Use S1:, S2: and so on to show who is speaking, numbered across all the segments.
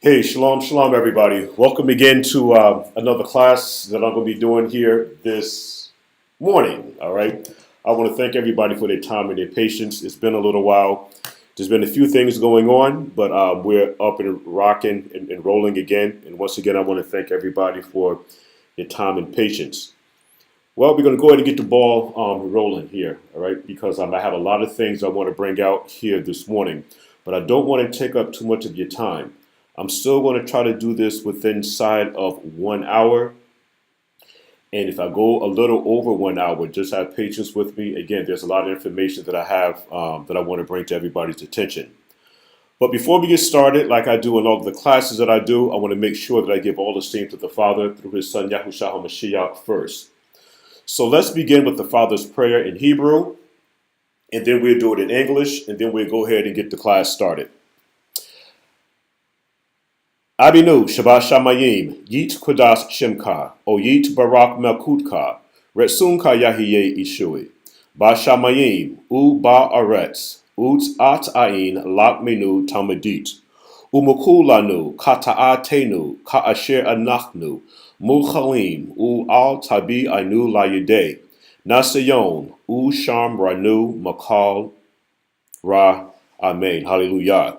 S1: Hey, shalom, shalom, everybody. Welcome again to another class that I'm going to be doing here this morning. All right. I want to thank everybody for their time and their patience. It's been a little while. There's been a few things going on, but we're up and rocking and rolling again. And once again, I want to thank everybody for your time and patience. Well, we're going to go ahead and get the ball rolling here, all right, because I have a lot of things I want to bring out here this morning, but I don't want to take up too much of your time. I'm still going to try to do this within inside of 1 hour. And if I go a little over 1 hour, just have patience with me. Again, there's a lot of information that I have that I want to bring to everybody's attention. But before we get started, like I do in all of the classes that I do, I want to make sure that I give all the esteem to the Father through his Son, Yahushua HaMashiach, first. So let's begin with the Father's prayer in Hebrew, and then we'll do it in English, and then we'll go ahead and get the class started. Abinu Shabbat Shamayim, Yit Kodas Shemka, O Yit Barak Melkutka, Retsunka Yahiyeh Ishui, Ba Shamayim, U Ba Aretz, Ut At Ain Lak Menu Tamadit, Umukulanu, Kata'atenu, Ka'asher Anachnu, Muchalim, U Al Tabi Ainu Layide, Nasayon, U Sham Ranu, Makal Ra, Amen. Hallelujah.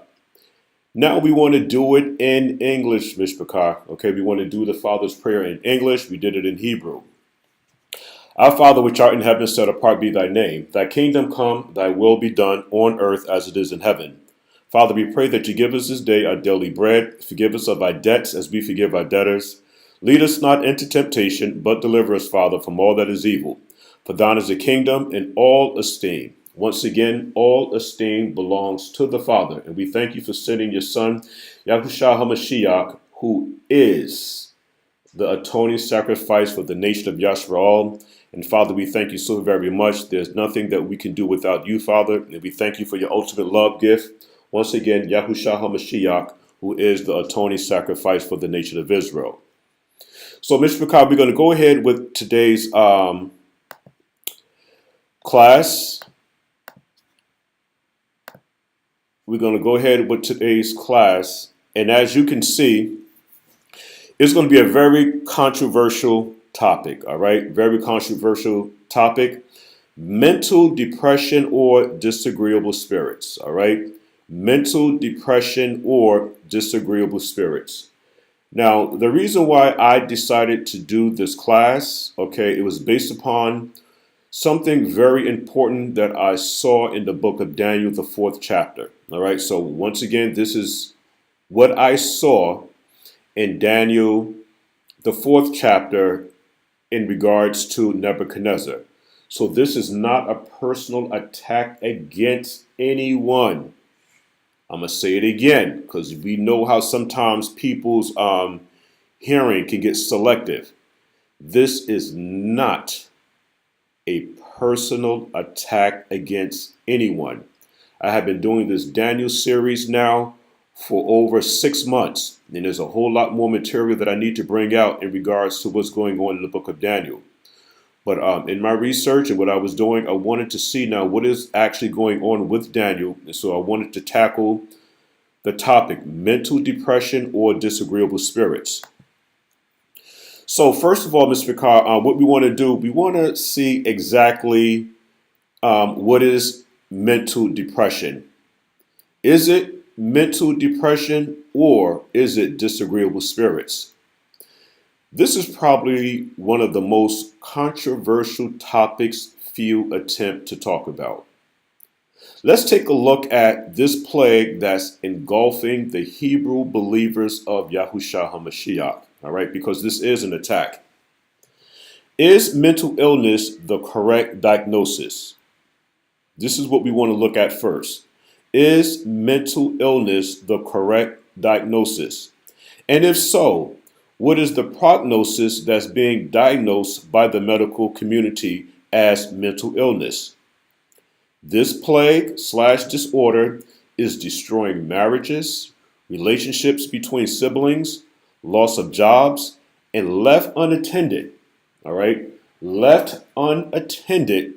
S1: Now we want to do it in English, Mishpachar. Okay, we want to do the Father's Prayer in English. We did it in Hebrew. Our Father, which art in heaven, set apart be thy name. Thy kingdom come, thy will be done on earth as it is in heaven. Father, we pray that you give us this day our daily bread. Forgive us of our debts as we forgive our debtors. Lead us not into temptation, but deliver us, Father, from all that is evil. For thine is the kingdom and all esteem. Once again, all esteem belongs to the Father. And we thank you for sending your Son, Yahushua HaMashiach, who is the atoning sacrifice for the nation of Yashra'al. And Father, we thank you so very much. There's nothing that we can do without you, Father. And we thank you for your ultimate love gift. Once again, Yahushua HaMashiach, who is the atoning sacrifice for the nation of Israel. So, Mr. McCall, we're going to go ahead with today's class. We're going to go ahead with today's class. And as you can see, it's going to be a very controversial topic, all right? Very controversial topic. Mental depression or disagreeable spirits, all right? Mental depression or disagreeable spirits. Now, the reason why I decided to do this class, okay, it was based upon something very important that I saw in the book of Daniel, the 4th chapter. All right, so once again, this is what I saw in Daniel, the 4th chapter, in regards to Nebuchadnezzar. So this is not a personal attack against anyone. I'm going to say it again, because we know how sometimes people's hearing can get selective. This is not a personal attack against anyone. I have been doing this Daniel series now for over 6 months, and there's a whole lot more material that I need to bring out in regards to what's going on in the book of Daniel. But in my research and what I was doing, I wanted to see now what is actually going on with Daniel, and so I wanted to tackle the topic, mental depression or disagreeable spirits. So first of all, Mr. Carr, what we want to do, we want to see exactly what is mental depression. Is it mental depression or is it disagreeable spirits? This is probably one of the most controversial topics few attempt to talk about. Let's take a look at this plague that's engulfing the Hebrew believers of Yahushua HaMashiach. All right, because this is an attack. Is mental illness the correct diagnosis? This is what we want to look at first. Is mental illness the correct diagnosis? And if so, what is the prognosis that's being diagnosed by the medical community as mental illness? This plague / disorder is destroying marriages, relationships between siblings, loss of jobs, and left unattended, all right, left unattended,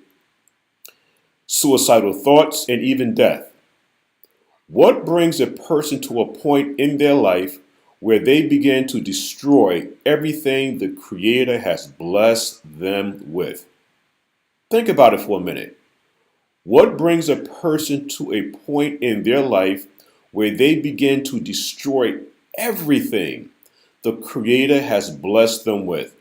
S1: suicidal thoughts, and even death. What brings a person to a point in their life where they begin to destroy everything the Creator has blessed them with. Think about it for a minute. What brings a person to a point in their life where they begin to destroy everything the Creator has blessed them with?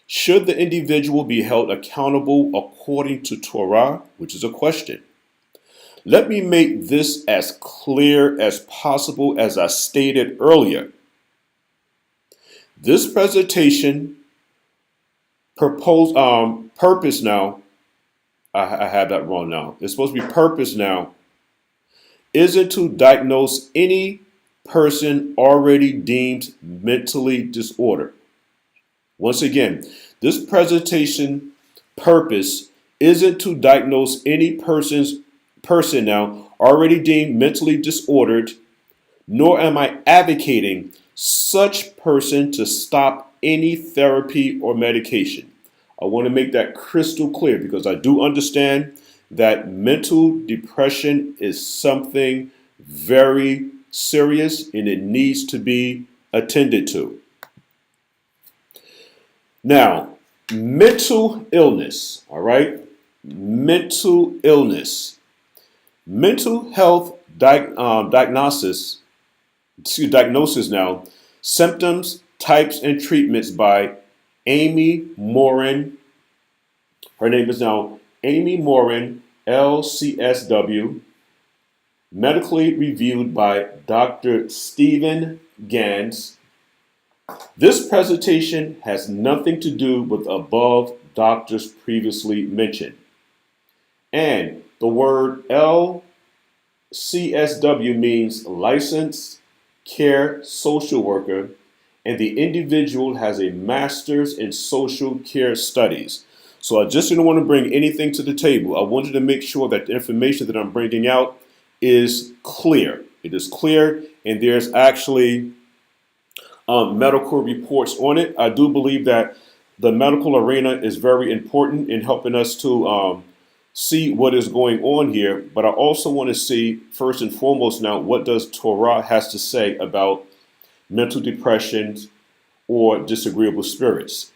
S1: Should the individual be held accountable according to Torah, which is a question? Let me make this as clear as possible as I stated earlier. This presentation purpose now, I have that wrong now. It's supposed to be purpose now, isn't to diagnose any person already deemed mentally disordered. Once again, this presentation purpose isn't to diagnose any person now already deemed mentally disordered, nor am I advocating such person to stop any therapy or medication. I want to make that crystal clear because I do understand that mental depression is something very serious and it needs to be attended to. Now, mental illness, all right? Mental illness. Mental health diagnosis now, symptoms, types, and treatments by Amy Morin. Her name is now Amy Morin, LCSW, medically reviewed by Dr. Stephen Gans. This presentation has nothing to do with above doctors previously mentioned. And the word LCSW means licensed care social worker, and the individual has a master's in social care studies. So I just didn't want to bring anything to the table. I wanted to make sure that the information that I'm bringing out is clear. It is clear, and there's actually medical reports on it. I do believe that the medical arena is very important in helping us to see what is going on here. But I also want to see, first and foremost now, what does Torah has to say about mental depression or disagreeable spirits.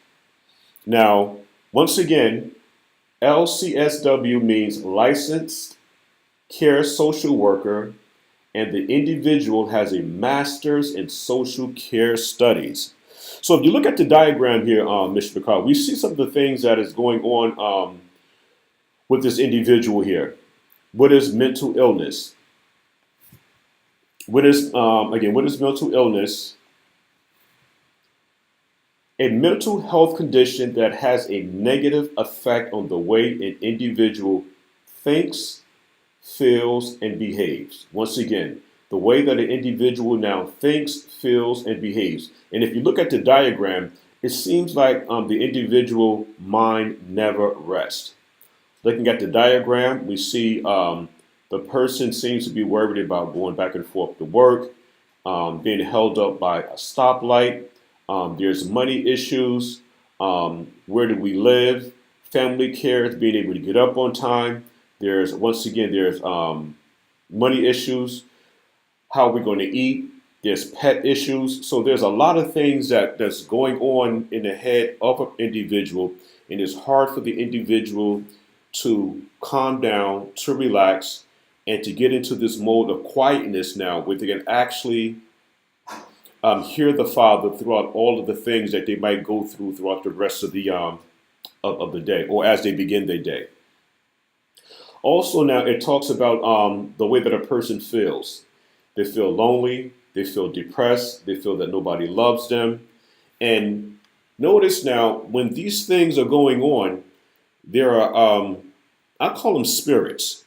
S1: Now, once again, LCSW means licensed care social worker, and the individual has a master's in social care studies. So if you look at the diagram here, Mr. Picard, we see some of the things that is going on with this individual here. What is mental illness? What is mental illness? A mental health condition that has a negative effect on the way an individual thinks, feels, and behaves. Once again, the way that an individual now thinks, feels, and behaves. And if you look at the diagram, it seems like the individual mind never rests. Looking at the diagram, we see the person seems to be worried about going back and forth to work, being held up by a stoplight. There's money issues. Where do we live? Family care, being able to get up on time. There's money issues. How are we going to eat? There's pet issues. So there's a lot of things that's going on in the head of an individual, and it's hard for the individual to calm down, to relax, and to get into this mode of quietness now, where they can actually hear the Father throughout all of the things that they might go through throughout the rest of the day, or as they begin their day. Also, now it talks about the way that a person feels. They feel lonely, they feel depressed, they feel that nobody loves them. And notice now, when these things are going on, there are, I call them spirits.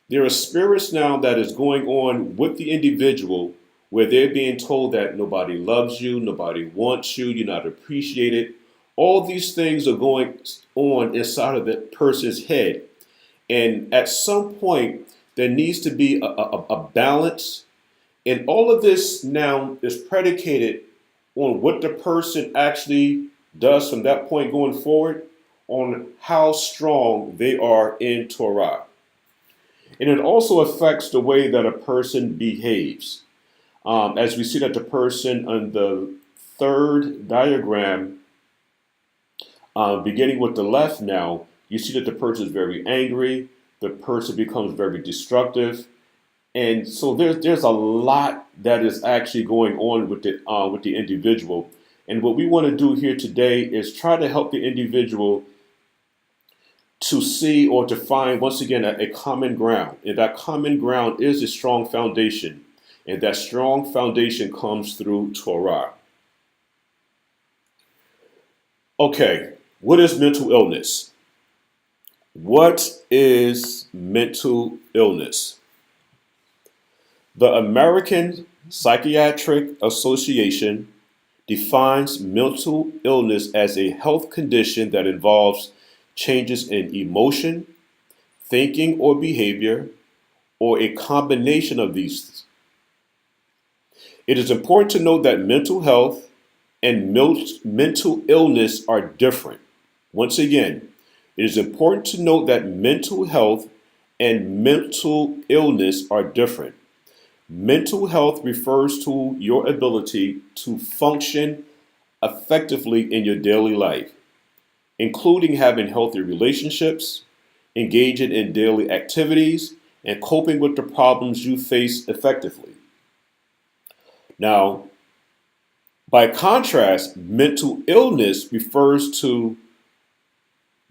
S1: There are spirits now that is going on with the individual where they're being told that nobody loves you, nobody wants you, you're not appreciated. All these things are going on inside of the person's head. And at some point, there needs to be a balance. And all of this now is predicated on what the person actually does from that point going forward, on how strong they are in Torah. And it also affects the way that a person behaves. As we see that the person on the third diagram, beginning with the left now, you see that the person is very angry. The person becomes very destructive. And so there's a lot that is actually going on with the individual. And what we want to do here today is try to help the individual to see or to find, once again, a common ground. And that common ground is a strong foundation. And that strong foundation comes through Torah. Okay, what is mental illness? What is mental illness? The American Psychiatric Association defines mental illness as a health condition that involves changes in emotion, thinking, or behavior, or a combination of these. It is important to note that mental health and mental illness are different. Once again, it is important to note that mental health and mental illness are different. Mental health refers to your ability to function effectively in your daily life, including having healthy relationships, engaging in daily activities, and coping with the problems you face effectively. Now, by contrast, mental illness refers to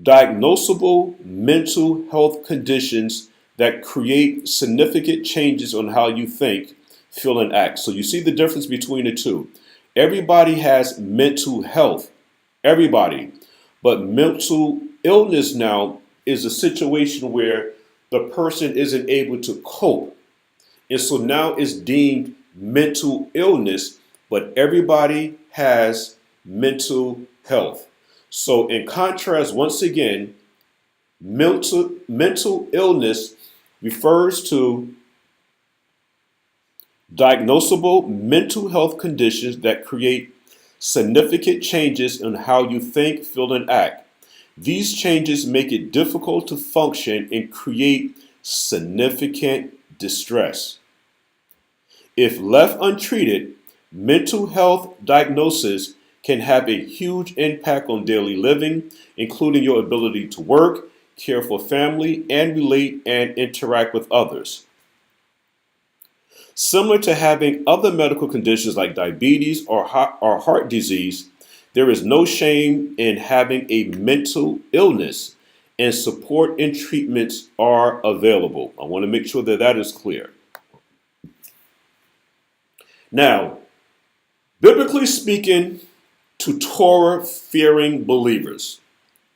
S1: diagnosable mental health conditions that create significant changes on how you think, feel, and act. So you see the difference between the two. Everybody has mental health, everybody. But mental illness now is a situation where the person isn't able to cope. And so now it's deemed mental illness, but everybody has mental health. So in contrast, once again, mental illness refers to diagnosable mental health conditions that create significant changes in how you think, feel, and act. These changes make it difficult to function and create significant distress. If left untreated, mental health diagnosis can have a huge impact on daily living, including your ability to work, care for family, and relate and interact with others. Similar to having other medical conditions like diabetes or heart disease, there is no shame in having a mental illness, and support and treatments are available. I want to make sure that that is clear. Now, biblically speaking, to Torah-fearing believers,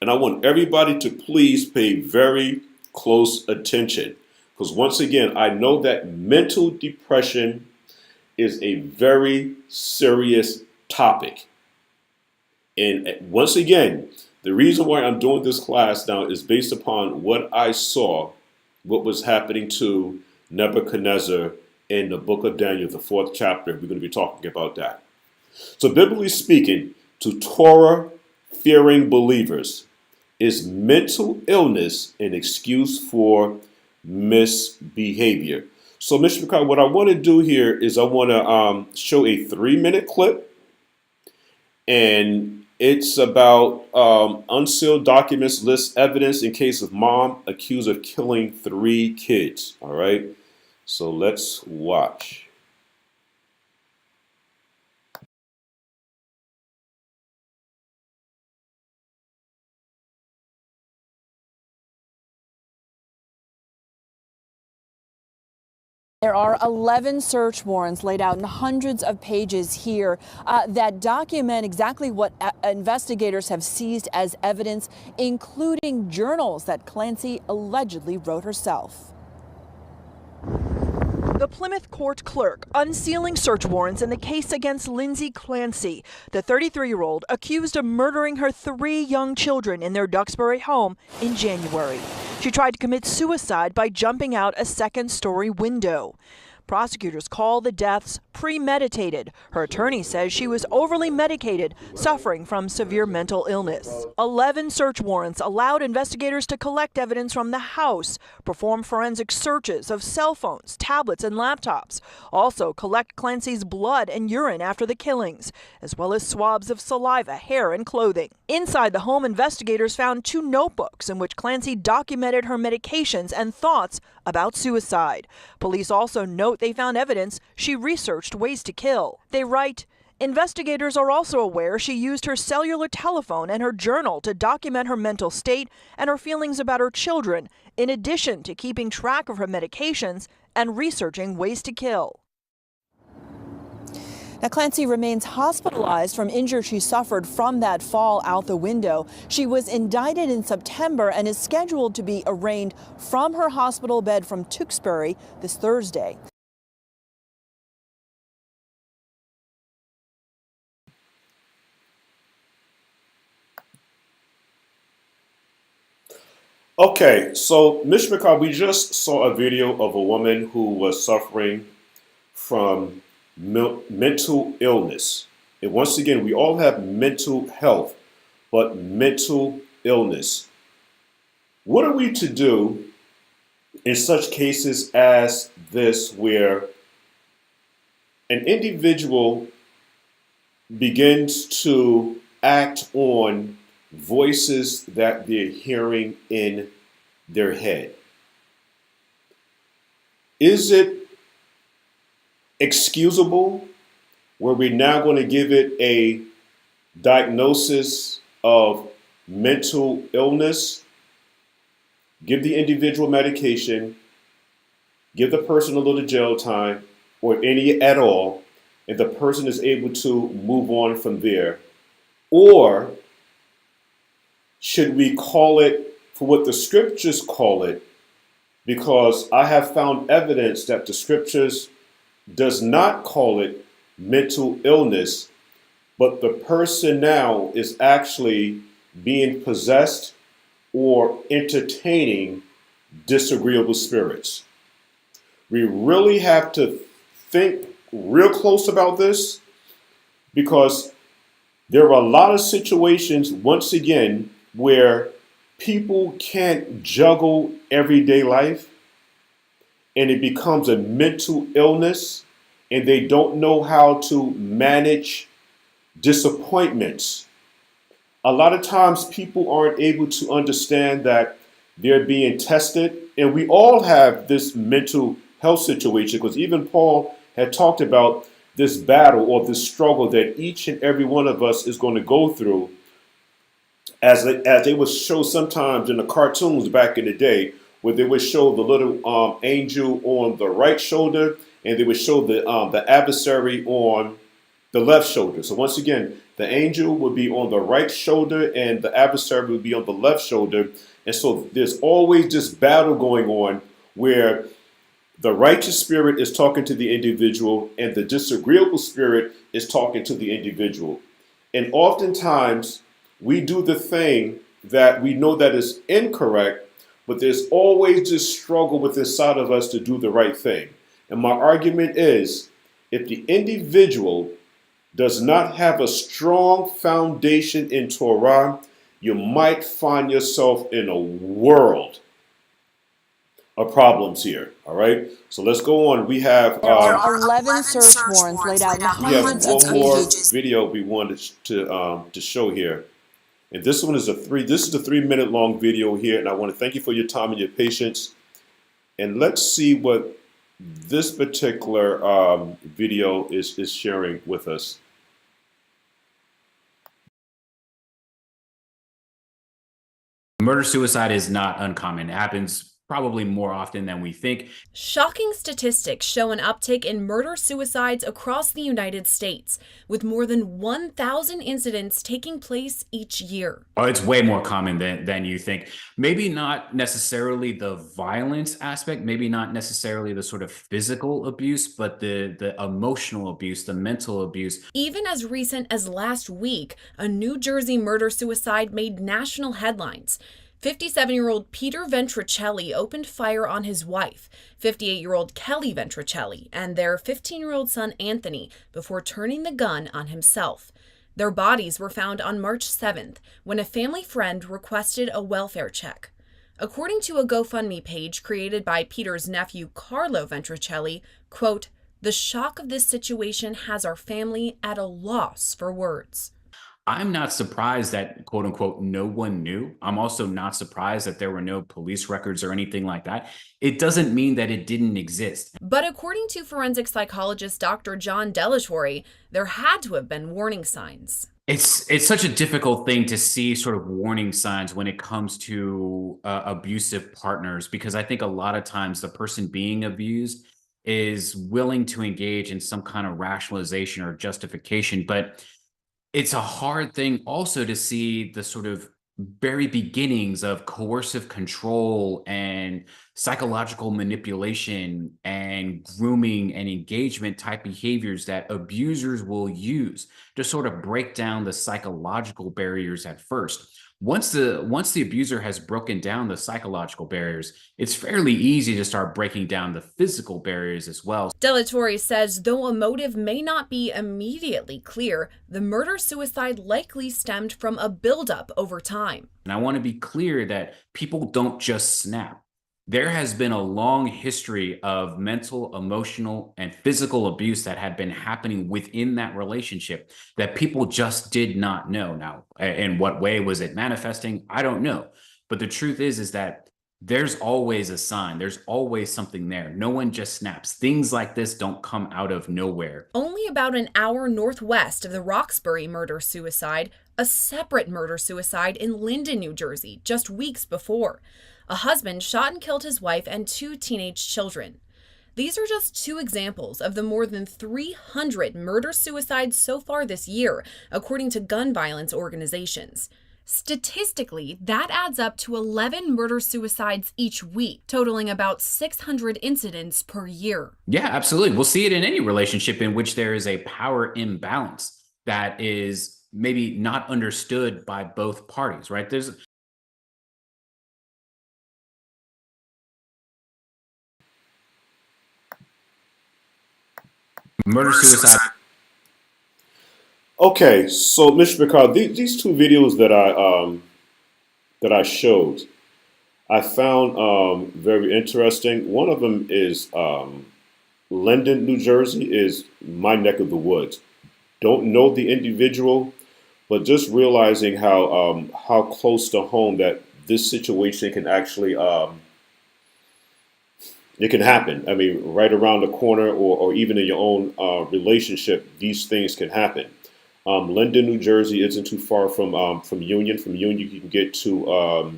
S1: and I want everybody to please pay very close attention, because once again, I know that mental depression is a very serious topic. And once again, the reason why I'm doing this class now is based upon what I saw, what was happening to Nebuchadnezzar in the book of Daniel, the 4th chapter. We're going to be talking about that. So biblically speaking, to Torah-fearing believers, is mental illness an excuse for misbehavior? So, Mr. McCall, what I want to do here is I want to show a 3-minute clip, and it's about unsealed documents list evidence in case of mom accused of killing 3 kids. All right, so let's watch.
S2: There are 11 search warrants laid out in hundreds of pages here that document exactly what investigators have seized as evidence, including journals that Clancy allegedly wrote herself. The Plymouth court clerk unsealing search warrants in the case against Lindsay Clancy, the 33-year-old accused of murdering her 3 young children in their Duxbury home in January. She tried to commit suicide by jumping out a 2nd-story window. Prosecutors call the deaths premeditated. Her attorney says she was overly medicated, suffering from severe mental illness. 11 search warrants allowed investigators to collect evidence from the house, perform forensic searches of cell phones, tablets, and laptops, also collect Clancy's blood and urine after the killings, as well as swabs of saliva, hair, and clothing. Inside the home, investigators found 2 notebooks in which Clancy documented her medications and thoughts about suicide. Police also note they found evidence she researched ways to kill. They write, investigators are also aware she used her cellular telephone and her journal to document her mental state and her feelings about her children, in addition to keeping track of her medications and researching ways to kill. Now, Clancy remains hospitalized from injuries she suffered from that fall out the window. She was indicted in September and is scheduled to be arraigned from her hospital bed from Tewksbury this Thursday.
S1: Okay, so Mishmachar, we just saw a video of a woman who was suffering from mental illness. And once again, we all have mental health, but mental illness. What are we to do in such cases as this, where an individual begins to act on voices that they're hearing in their head? Is it excusable where we're now going to give it a diagnosis of mental illness, give the individual medication, give the person a little jail time or any at all, and the person is able to move on from there? Or should we call it for what the scriptures call it? Because I have found evidence that the scriptures does not call it mental illness, but the person now is actually being possessed or entertaining disagreeable spirits. We really have to think real close about this, because there are a lot of situations, once again, where people can't juggle everyday life and it becomes a mental illness, and they don't know how to manage disappointments. A lot of times people aren't able to understand that they're being tested, and we all have this mental health situation, because even Paul had talked about this battle or this struggle that each and every one of us is going to go through, as they would show sometimes in the cartoons back in the day, where they would show the little angel on the right shoulder, and they would show the adversary on the left shoulder. So once again, the angel would be on the right shoulder and the adversary would be on the left shoulder. And so there's always this battle going on where the righteous spirit is talking to the individual and the disagreeable spirit is talking to the individual. And oftentimes we do the thing that we know that is incorrect, but there's always this struggle within inside of us to do the right thing. And my argument is, if the individual does not have a strong foundation in Torah, you might find yourself in a world of problems here. All right, so let's go on. We have
S2: there are 11 search warrants laid out in hundreds of pages.
S1: We have one more video we wanted to show here. And this one is a 3-minute long video here, and I want to thank you for your time and your patience. And let's see what this particular video is sharing with us.
S3: Murder-suicide is not uncommon. It happens probably more often than we think.
S4: Shocking statistics show an uptick in murder-suicides across the United States, with more than 1,000 incidents taking place each year.
S3: Oh, it's way more common than you think. Maybe not necessarily the violence aspect, maybe not necessarily the sort of physical abuse, but the emotional abuse, the mental abuse.
S4: Even as recent as last week, a New Jersey murder-suicide made national headlines. 57-year-old Peter Ventricelli opened fire on his wife, 58-year-old Kelly Ventricelli, and their 15-year-old son Anthony before turning the gun on himself. Their bodies were found on March 7th when a family friend requested a welfare check. According to a GoFundMe page created by Peter's nephew Carlo Ventricelli, quote, "The shock of this situation has our family at a loss for words."
S3: I'm not surprised that, quote unquote, no one knew. I'm also not surprised that there were no police records or anything like that. It doesn't mean that it didn't exist.
S4: But according to forensic psychologist Dr. John Delatory, there had to have been warning signs.
S3: It's such a difficult thing to see sort of warning signs when it comes to abusive partners, because I think a lot of times the person being abused is willing to engage in some kind of rationalization or justification, but it's a hard thing also to see the sort of very beginnings of coercive control and psychological manipulation and grooming and engagement type behaviors that abusers will use to sort of break down the psychological barriers at first. Once the abuser has broken down the psychological barriers, it's fairly easy to start breaking down the physical barriers as well.
S4: Delatory says though a motive may not be immediately clear, the murder-suicide likely stemmed from a buildup over time.
S3: And I want to be clear that people don't just snap. There has been a long history of mental, emotional, and physical abuse that had been happening within that relationship that people just did not know. Now, in what way was it manifesting? I don't know. But the truth is that there's always a sign. There's always something there. No one just snaps. Things like this don't come out of nowhere.
S4: Only about an hour northwest of the Roxbury murder-suicide, a separate murder-suicide in Linden, New Jersey, just weeks before. A husband shot and killed his wife and 2 teenage children. These are just 2 examples of the more than 300 murder-suicides so far this year, according to gun violence organizations. Statistically, that adds up to 11 murder-suicides each week, totaling about 600 incidents per year.
S3: Yeah, absolutely. We'll see it in any relationship in which there is a power imbalance that is maybe not understood by both parties, right? There's murder suicide.
S1: Okay, so Mr. Picard, these 2 videos that I showed, I found very interesting. One of them is Linden, New Jersey, is my neck of the woods. Don't know the individual, but just realizing how close to home that this situation can actually it can happen. I mean, right around the corner, or even in your own relationship, these things can happen. Linden, New Jersey isn't too far from Union. From Union, you can get to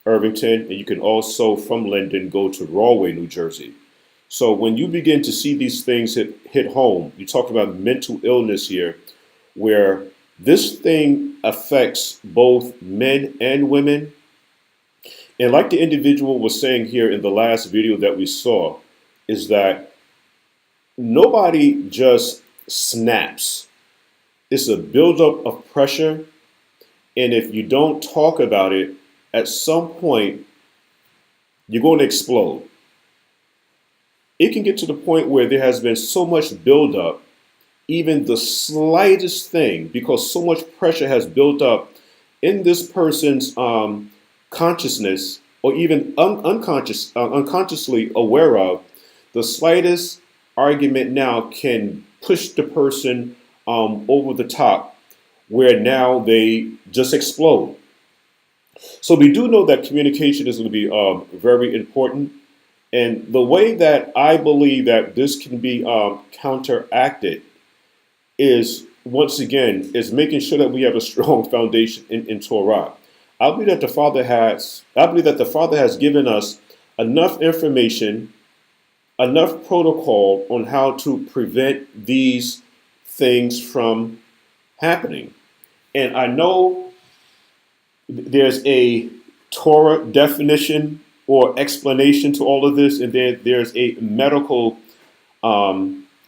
S1: Irvington, and you can also, from Linden, go to Rahway, New Jersey. So when you begin to see these things hit home, you talk about mental illness here, where this thing affects both men and women. And like the individual was saying here in the last video that we saw, is that nobody just snaps. It's a buildup of pressure. And if you don't talk about it, at some point, you're going to explode. It can get to the point where there has been so much buildup, even the slightest thing, because so much pressure has built up in this person's consciousness, or even unconsciously aware of, the slightest argument now can push the person over the top, where now they just explode. So we do know that communication is going to be very important. And the way that I believe that this can be counteracted is, once again, is making sure that we have a strong foundation in Torah. I believe that the Father has given us enough information, enough protocol on how to prevent these things from happening. And I know there's a Torah definition or explanation to all of this, and there's a medical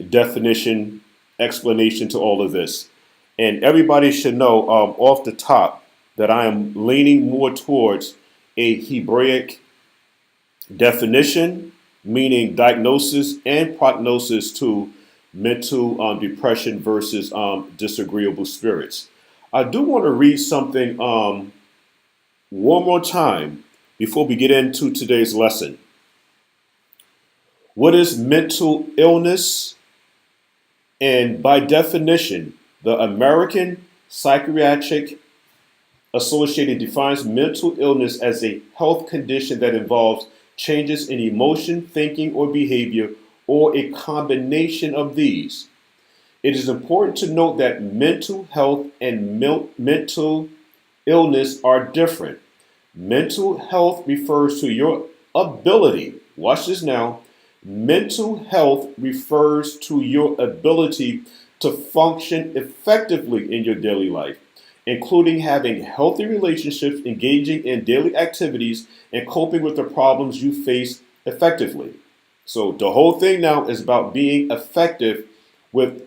S1: definition, explanation to all of this. And everybody should know off the top that I am leaning more towards a Hebraic definition, meaning diagnosis and prognosis to mental depression versus disagreeable spirits. I do want to read something one more time before we get into today's lesson. What is mental illness? And by definition, the American Psychiatric Association defines mental illness as a health condition that involves changes in emotion, thinking, or behavior, or a combination of these. It is important to note that mental health and mental illness are different. Mental health refers to your ability, watch this now. Mental health refers to your ability to function effectively in your daily life, including having healthy relationships, engaging in daily activities, and coping with the problems you face effectively. So the whole thing now is about being effective with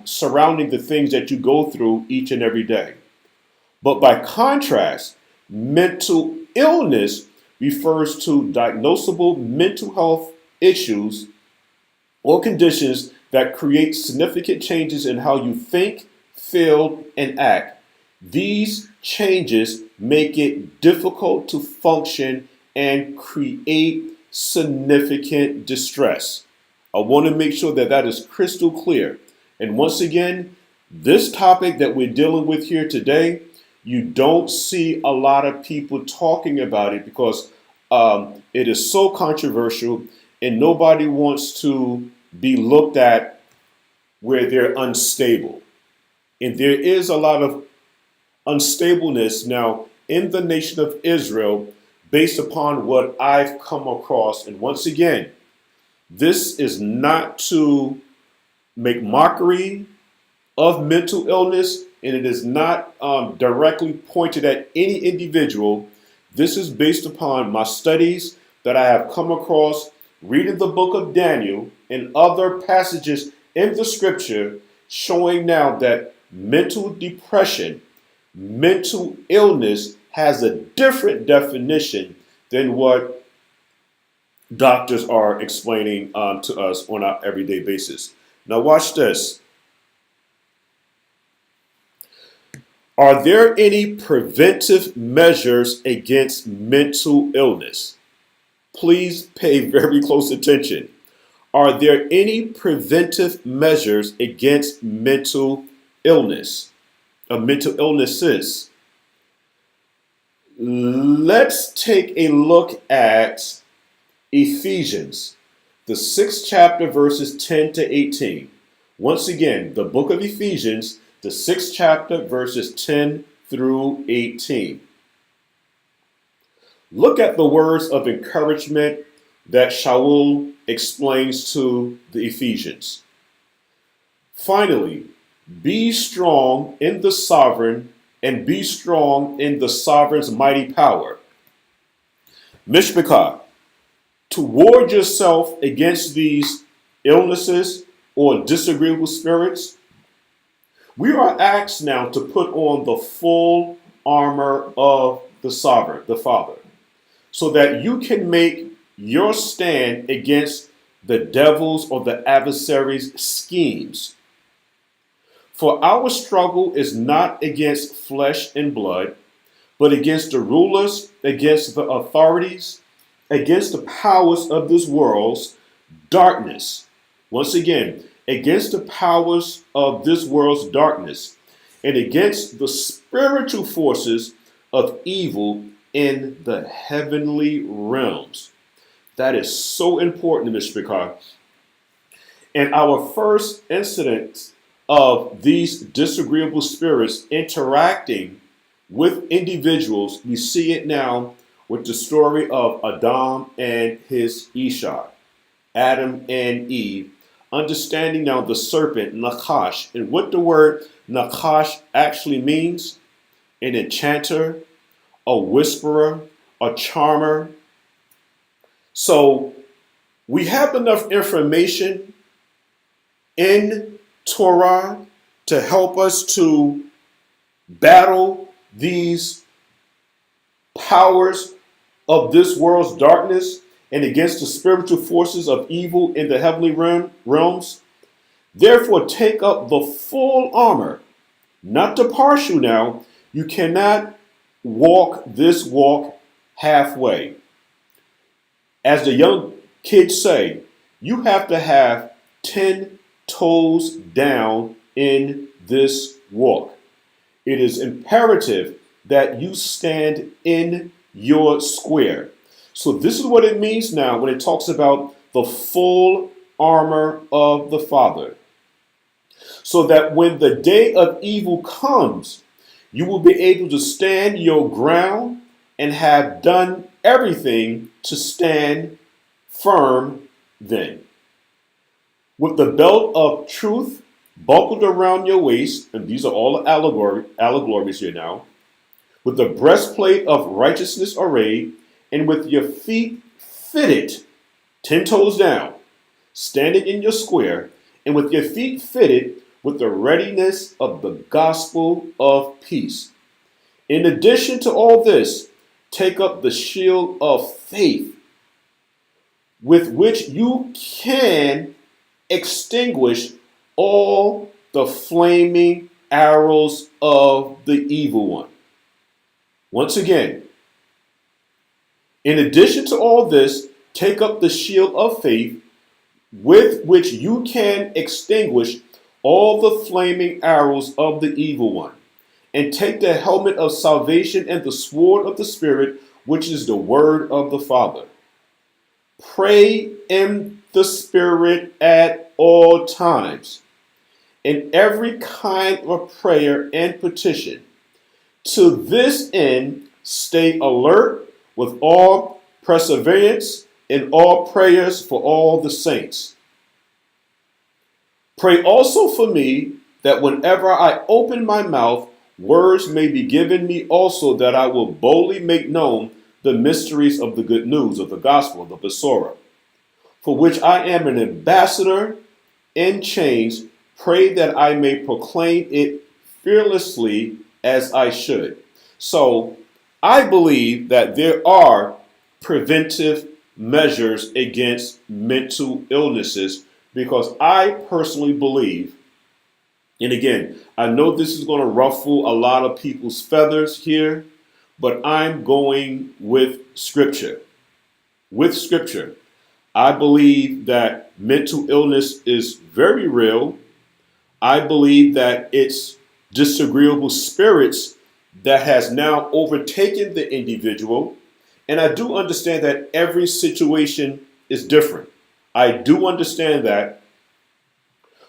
S1: surrounding the things that you go through each and every day. But by contrast, mental illness refers to diagnosable mental health issues or conditions that create significant changes in how you think, feel, and act. These changes make it difficult to function and create significant distress. I want to make sure that that is crystal clear. And once again, this topic that we're dealing with here today, you don't see a lot of people talking about it because it is so controversial and nobody wants to be looked at where they're unstable. And there is a lot of unstableness now in the nation of Israel based upon what I've come across. And once again, this is not to make mockery of mental illness, and it is not directly pointed at any individual. This is based upon my studies that I have come across reading the book of Daniel and other passages in the scripture showing now that mental depression, mental illness has a different definition than what doctors are explaining to us on an everyday basis. Now watch this. Are there any preventive measures against mental illness? Please pay very close attention. Are there any preventive measures against mental illness? Mental illnesses? Let's take a look at Ephesians, the 6th chapter, verses 10 to 18. Once again, the book of Ephesians, the 6th chapter, verses 10 through 18. Look at the words of encouragement that Shaul explains to the Ephesians. Finally, be strong in the sovereign and be strong in the sovereign's mighty power. Mishpachah, to ward yourself against these illnesses or disagreeable spirits, we are asked now to put on the full armor of the sovereign, the Father, so that you can make your stand against the devil's or the adversary's schemes. For our struggle is not against flesh and blood, but against the rulers, against the authorities, against the powers of this world's darkness. Once again, against the powers of this world's darkness, and against the spiritual forces of evil in the heavenly realms. That is so important, Mr. Picard. And our first incident of these disagreeable spirits interacting with individuals, we see it now with the story of Adam and his Isha, Adam and Eve, understanding now the serpent, Nakash, and what the word Nakash actually means: an enchanter, a whisperer, a charmer. So we have enough information in Torah to help us to battle these powers of this world's darkness and against the spiritual forces of evil in the heavenly realms. Therefore, take up the full armor, not the partial now. You cannot walk this walk halfway. As the young kids say, you have to have 10 toes down in this walk. It is imperative that you stand in your square. So this is what it means now when it talks about the full armor of the Father. So that when the day of evil comes, you will be able to stand your ground and have done everything to stand firm then. With the belt of truth buckled around your waist, and these are all allegories here now, with the breastplate of righteousness arrayed, and with your feet fitted, 10 toes down, standing in your square, and with your feet fitted with the readiness of the gospel of peace. In addition to all this, take up the shield of faith, with which you can extinguish all the flaming arrows of the evil one. Once again, in addition to all this, take up the shield of faith, with which you can extinguish all the flaming arrows of the evil one, and take the helmet of salvation and the sword of the Spirit, which is the word of the Father. Pray in the Spirit at all times, in every kind of prayer and petition. To this end, stay alert with all perseverance in all prayers for all the saints. Pray also for me, that whenever I open my mouth, words may be given me also, that I will boldly make known the mysteries of the good news of the gospel of the Torah, for which I am an ambassador in chains. Pray that I may proclaim it fearlessly as I should. So I believe that there are preventive measures against mental illnesses, because I personally believe, and again, I know this is going to ruffle a lot of people's feathers here, but I'm going with Scripture. With Scripture, I believe that mental illness is very real. I believe that it's disagreeable spirits that has now overtaken the individual. And I do understand that every situation is different. I do understand that.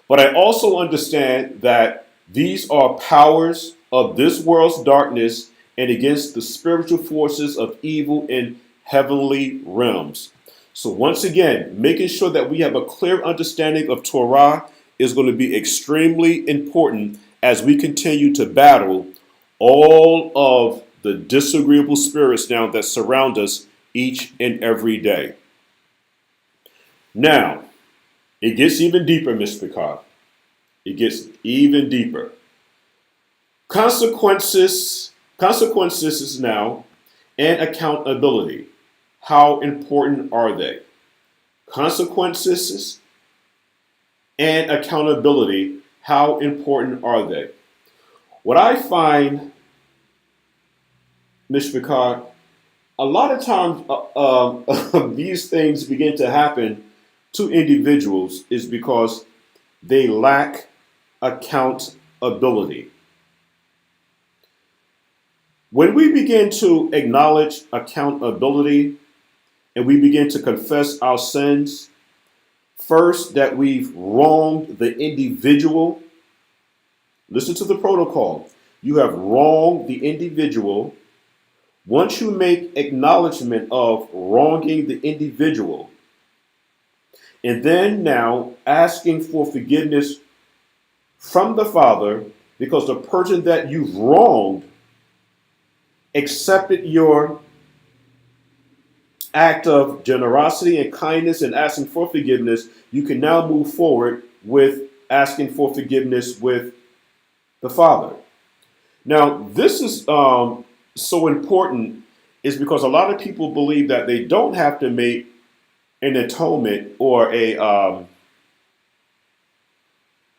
S1: But I also understand that these are powers of this world's darkness and against the spiritual forces of evil in heavenly realms. So once again, making sure that we have a clear understanding of Torah is going to be extremely important as we continue to battle all of the disagreeable spirits now that surround us each and every day. Now, it gets even deeper, Mr. Picard. It gets even deeper. Consequences now, and accountability. How important are they? Consequences and accountability. How important are they? What I find, Mr. Picard, a lot of times these things begin to happen to individuals is because they lack accountability. When we begin to acknowledge accountability and we begin to confess our sins, first, that we've wronged the individual. Listen to the protocol. You have wronged the individual. Once you make acknowledgement of wronging the individual, and then now asking for forgiveness from the Father, because the person that you've wronged accepted your act of generosity and kindness and asking for forgiveness, you can now move forward with asking for forgiveness with the Father. Now, this is so important is because a lot of people believe that they don't have to make an atonement or an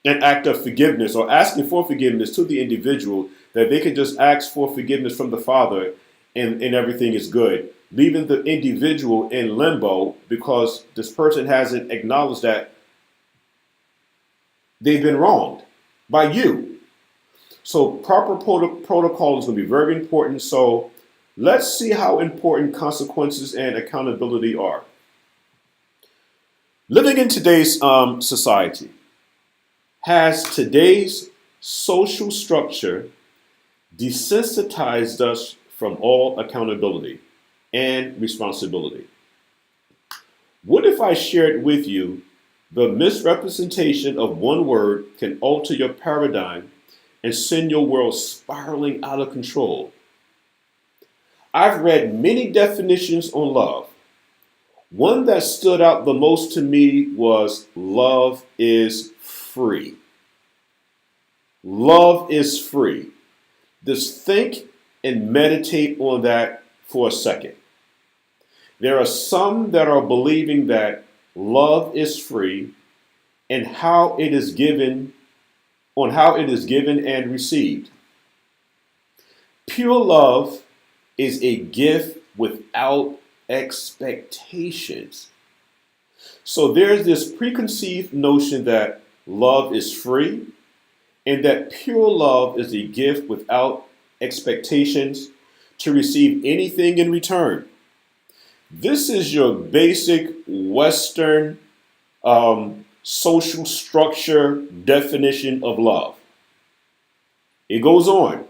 S1: act of forgiveness or asking for forgiveness to the individual, that they can just ask for forgiveness from the Father and everything is good, leaving the individual in limbo because this person hasn't acknowledged that they've been wronged by you. So proper protocol is going to be very important. So let's see how important consequences and accountability are. Living in today's society, has today's social structure desensitized us from all accountability and responsibility? What if I shared with you the misrepresentation of one word can alter your paradigm and send your world spiraling out of control? I've read many definitions on love. One that stood out the most to me was love is free. Love is free. Just think and meditate on that for a second. There are some that are believing that love is free and how it is given, on how it is given and received. Pure love is a gift without expectations. So there's this preconceived notion that love is free and that pure love is a gift without expectations to receive anything in return. This is your basic Western social structure definition of love. It goes on.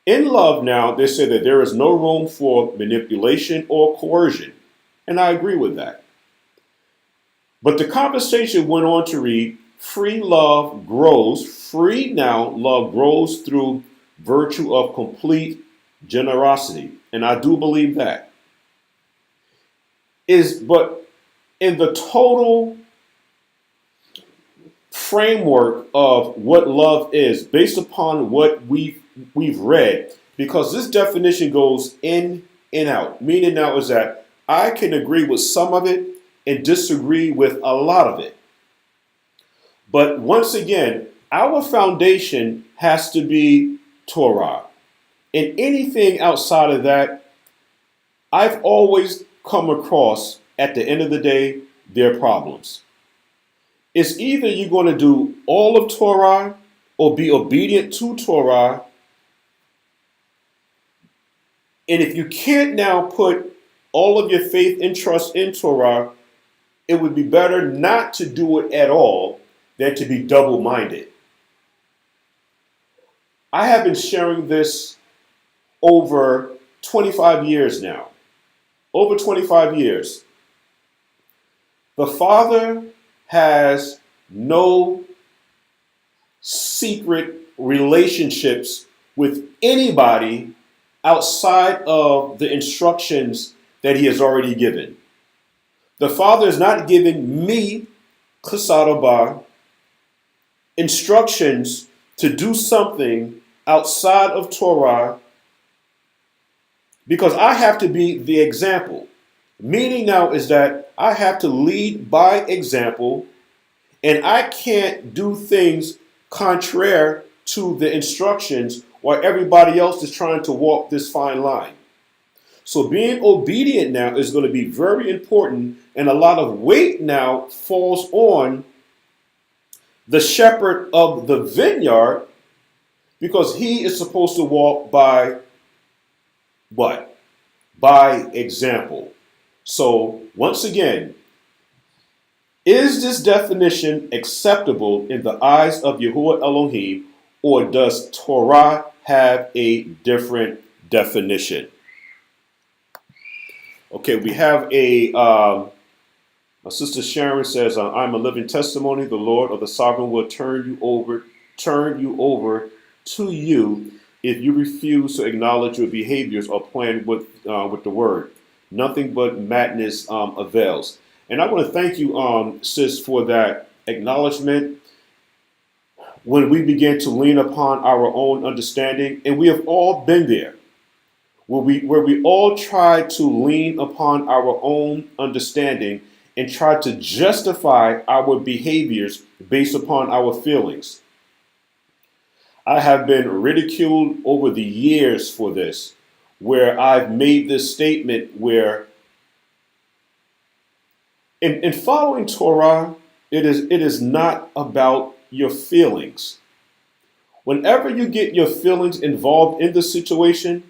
S1: In love now, they say that there is no room for manipulation or coercion. And I agree with that. But the conversation went on to read, free love grows. Free now, love grows through virtue of complete generosity. And I do believe that. But in the total framework of what love is, based upon what we've read, because this definition goes in and out, meaning now is that I can agree with some of it and disagree with a lot of it. But once again, our foundation has to be Torah. And anything outside of that, I've always come across, at the end of the day, their problems. It's either you're going to do all of Torah or be obedient to Torah. And if you can't now put all of your faith and trust in Torah, it would be better not to do it at all than to be double-minded. I have been sharing this over 25 years now. Over 25 years. The Father has no secret relationships with anybody outside of the instructions that he has already given. The Father is not giving me, Chassadobar, instructions to do something outside of Torah because I have to be the example. Meaning now is that I have to lead by example, and I can't do things contrary to the instructions while everybody else is trying to walk this fine line. So being obedient now is going to be very important, and a lot of weight now falls on the shepherd of the vineyard because he is supposed to walk by what? By example. So once again, is this definition acceptable in the eyes of Yahuwah Elohim, or does Torah have a different definition? Okay, we have my sister Sharon says, I'm a living testimony. The Lord or the Sovereign will turn you over to you if you refuse to acknowledge your behaviors or plan with the word. Nothing but madness avails. And I want to thank you, sis, for that acknowledgement. when we begin to lean upon our own understanding, and we have all been there, where we all try to lean upon our own understanding and try to justify our behaviors based upon our feelings. I have been ridiculed over the years for this, where I've made this statement where in following Torah, it is not about your feelings. Whenever you get your feelings involved in the situation,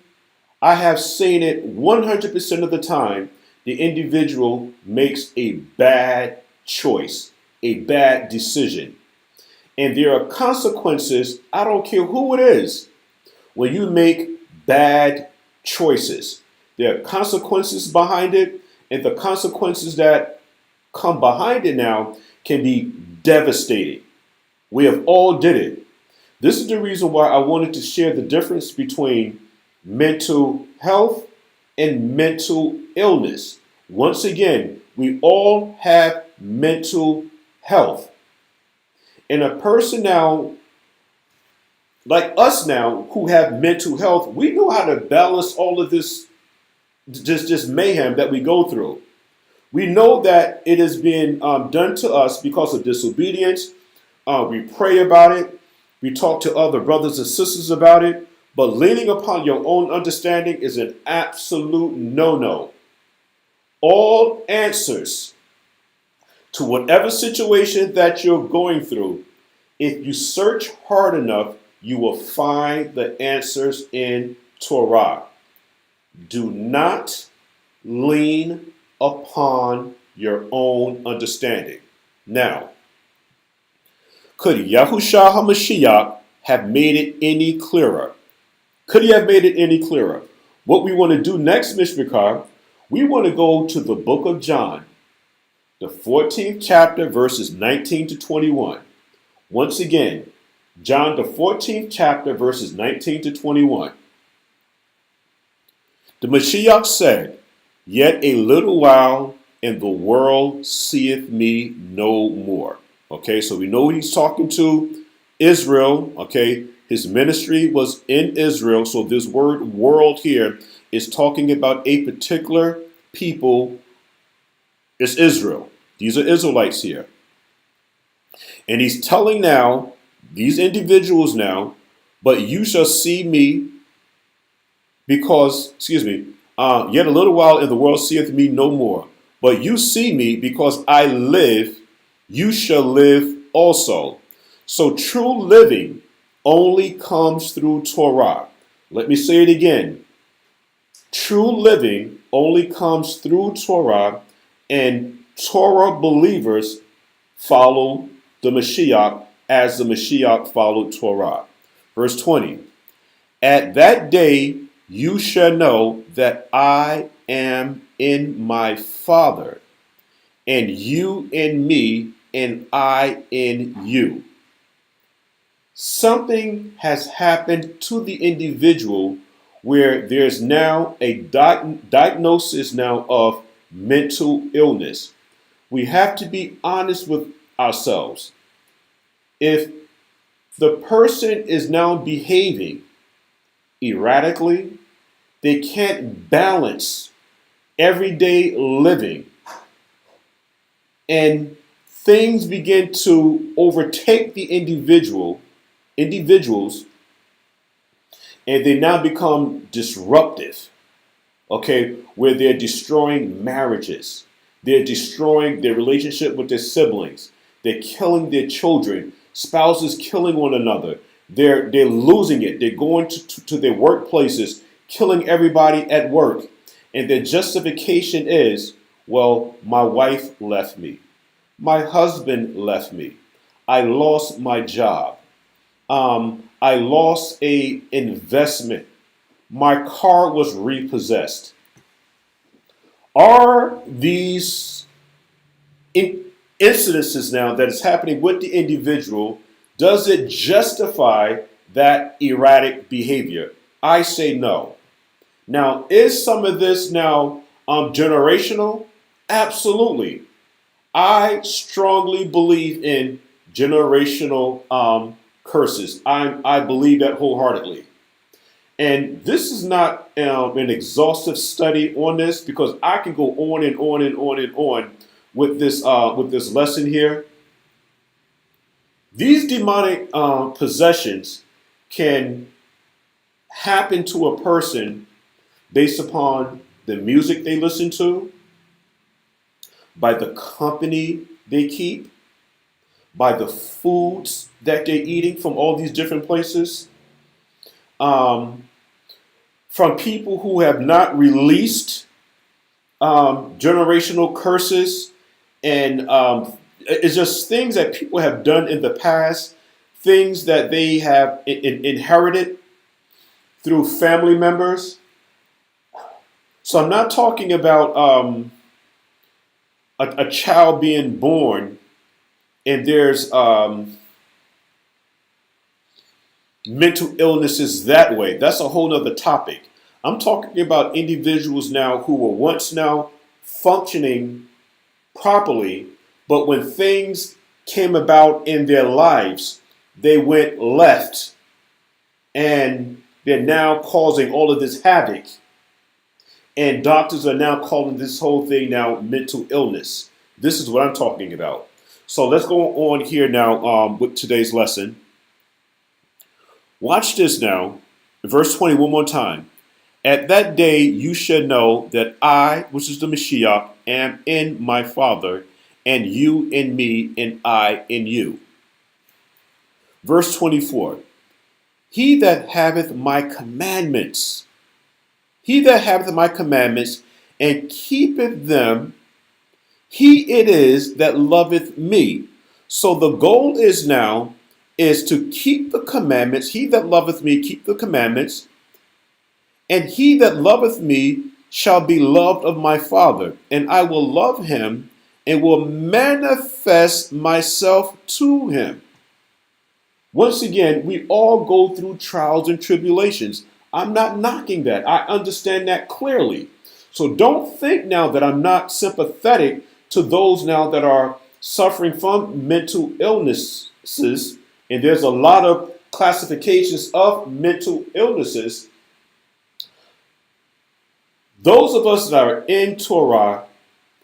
S1: I have seen it 100% of the time, the individual makes a bad choice, a bad decision. And there are consequences, I don't care who it is, when you make bad choices. There are consequences behind it, and the consequences that come behind it now can be devastating. We have all did it. This is the reason why I wanted to share the difference between mental health and mental illness. Once again, we all have mental health. And a person now, like us now, who have mental health, we know how to balance all of this just mayhem that we go through. We know that it is being done to us because of disobedience. We pray about it. We talk to other brothers and sisters about it. But leaning upon your own understanding is an absolute no-no. All answers to whatever situation that you're going through, if you search hard enough, you will find the answers in Torah. Do not lean upon your own understanding. Now, could Yahushua HaMashiach have made it any clearer? Could he have made it any clearer? What we want to do next, Mishpachar, we want to go to the book of John, the 14th chapter, verses 19 to 21. Once again, John, the 14th chapter, verses 19 to 21. The Mashiach said, "Yet a little while, and the world seeth me no more." Okay, so we know he's talking to Israel. Okay, his ministry was in Israel. So this word world here is talking about a particular people. It's Israel. These are Israelites here. And he's telling now, these individuals now, but you shall see me because, yet a little while and the world seeth me no more. But you see me because I live, you shall live also. So true living only comes through Torah. Let me say it again. True living only comes through Torah, and Torah believers follow the Mashiach as the Mashiach followed Torah. Verse 20. At that day you shall know that I am in my Father, and you in me, and I in you. Something has happened to the individual where there's now a diagnosis now of mental illness. We have to be honest with ourselves. If the person is now behaving erratically, they can't balance everyday living, and things begin to overtake the individuals, and they now become disruptive, okay, where they're destroying marriages, they're destroying their relationship with their siblings, they're killing their children, spouses killing one another, they're losing it, they're going to their workplaces, killing everybody at work, and their justification is, well, my wife left me, my husband left me, I lost my job, I lost a investment, my car was repossessed. Are these incidences now that is happening with the individual, does it justify that erratic behavior? I say no. Now, is some of this now generational? Absolutely. I strongly believe in generational curses. I believe that wholeheartedly. And this is not an exhaustive study on this, because I can go on and on and on and on with this lesson here. These demonic possessions can happen to a person based upon the music they listen to, by the company they keep, by the foods that they're eating from all these different places, from people who have not released generational curses, and it's just things that people have done in the past, things that they have inherited through family members. So I'm not talking about a child being born and there's mental illnesses that way. That's a whole nother topic. I'm talking about individuals now who were once now functioning properly, but when things came about in their lives, they went left, and they're now causing all of this havoc. And doctors are now calling this whole thing now mental illness. This is what I'm talking about. So let's go on here now with today's lesson. Watch this now. Verse 20 one more time. At that day you shall know that I, which is the Mashiach, am in my Father, and you in me, and I in you. Verse 24. He that haveth my commandments, he that haveth my commandments, and keepeth them, he it is that loveth me. So the goal is now is to keep the commandments. He that loveth me, keep the commandments. And he that loveth me shall be loved of my Father, and I will love him and will manifest myself to him. Once again, we all go through trials and tribulations. I'm not knocking that. I understand that clearly. So don't think now that I'm not sympathetic to those now that are suffering from mental illnesses. And there's a lot of classifications of mental illnesses. Those of us that are in Torah,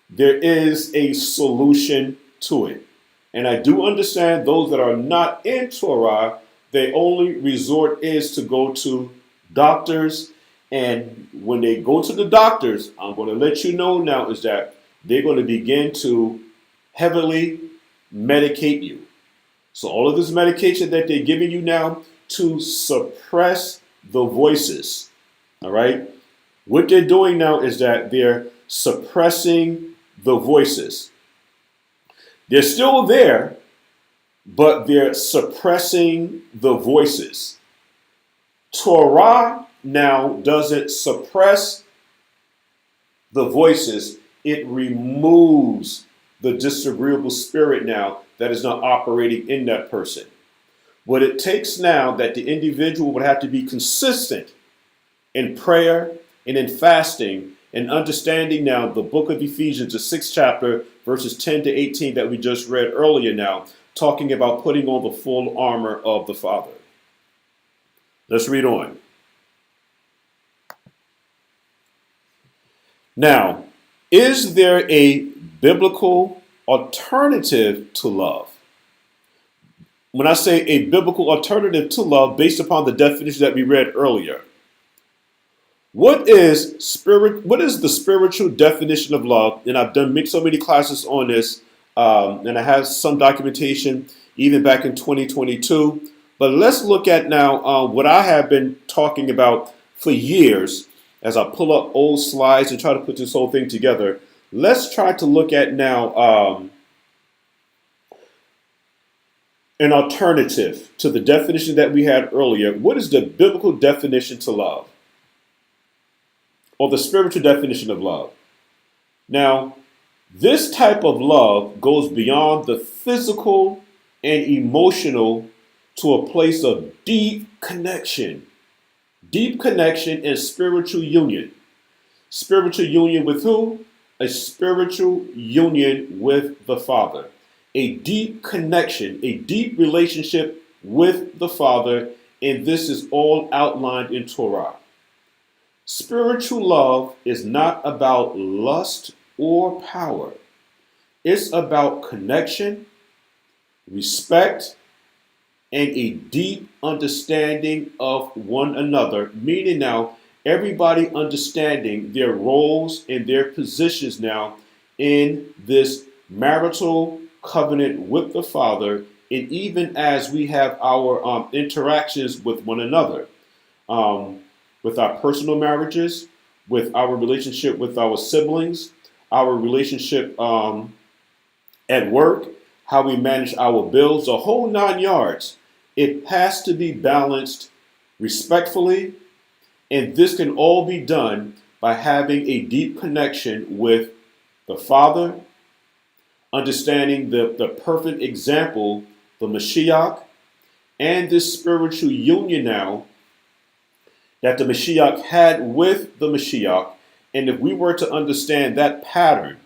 S1: there is a solution to it. And I do understand those that are not in Torah, their only resort is to go to doctors. And when they go to the doctors, I'm going to let you know now is that they're going to begin to heavily medicate you. So all of this medication that they're giving you now to suppress the voices, all right? What they're doing now is that they're suppressing the voices. They're still there, but they're suppressing the voices. Torah now doesn't suppress the voices. It removes the disagreeable spirit now that is not operating in that person. What it takes now that the individual would have to be consistent in prayer and in fasting and understanding now the book of Ephesians, the 6th chapter, verses 10 to 18 that we just read earlier now, talking about putting on the full armor of the Father. Let's read on. Now, is there a biblical alternative to love? When I say a biblical alternative to love, based upon the definition that we read earlier, what is the spiritual definition of love? And I've done so many classes on this, and I have some documentation even back in 2022. But let's look at now what I have been talking about for years as I pull up old slides and try to put this whole thing together. Let's try to look at now an alternative to the definition that we had earlier. What is the biblical definition to love? Or the spiritual definition of love? Now, this type of love goes beyond the physical and emotional to a place of deep connection and spiritual union. Spiritual union with who? A spiritual union with the Father. A deep connection, a deep relationship with the Father, and this is all outlined in Torah. Spiritual love is not about lust or power. It's about connection, respect, and a deep understanding of one another, meaning now everybody understanding their roles and their positions now in this marital covenant with the Father, and even as we have our interactions with one another, with our personal marriages, with our relationship with our siblings, our relationship at work, how we manage our bills, the whole 9 yards. It has to be balanced respectfully, and this can all be done by having a deep connection with the Father, understanding the perfect example, the Mashiach, and this spiritual union now that the Mashiach had with the Mashiach. And if we were to understand that pattern,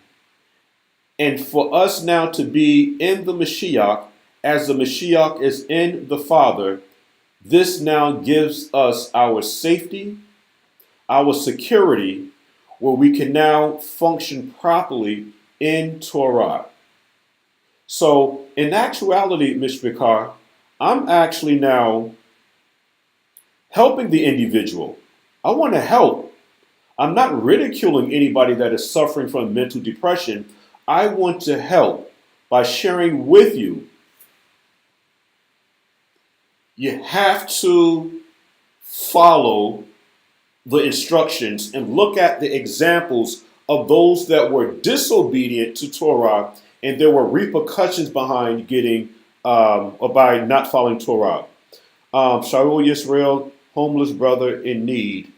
S1: and for us now to be in the Mashiach as the Mashiach is in the Father, this now gives us our safety, our security, where we can now function properly in Torah. So in actuality, Mishpachar, I'm actually now helping the individual. I want to help. I'm not ridiculing anybody that is suffering from mental depression. I want to help by sharing with you. You have to follow the instructions and look at the examples of those that were disobedient to Torah, and there were repercussions behind getting or by not following Torah. Yashra'al, Yisrael, homeless brother in need,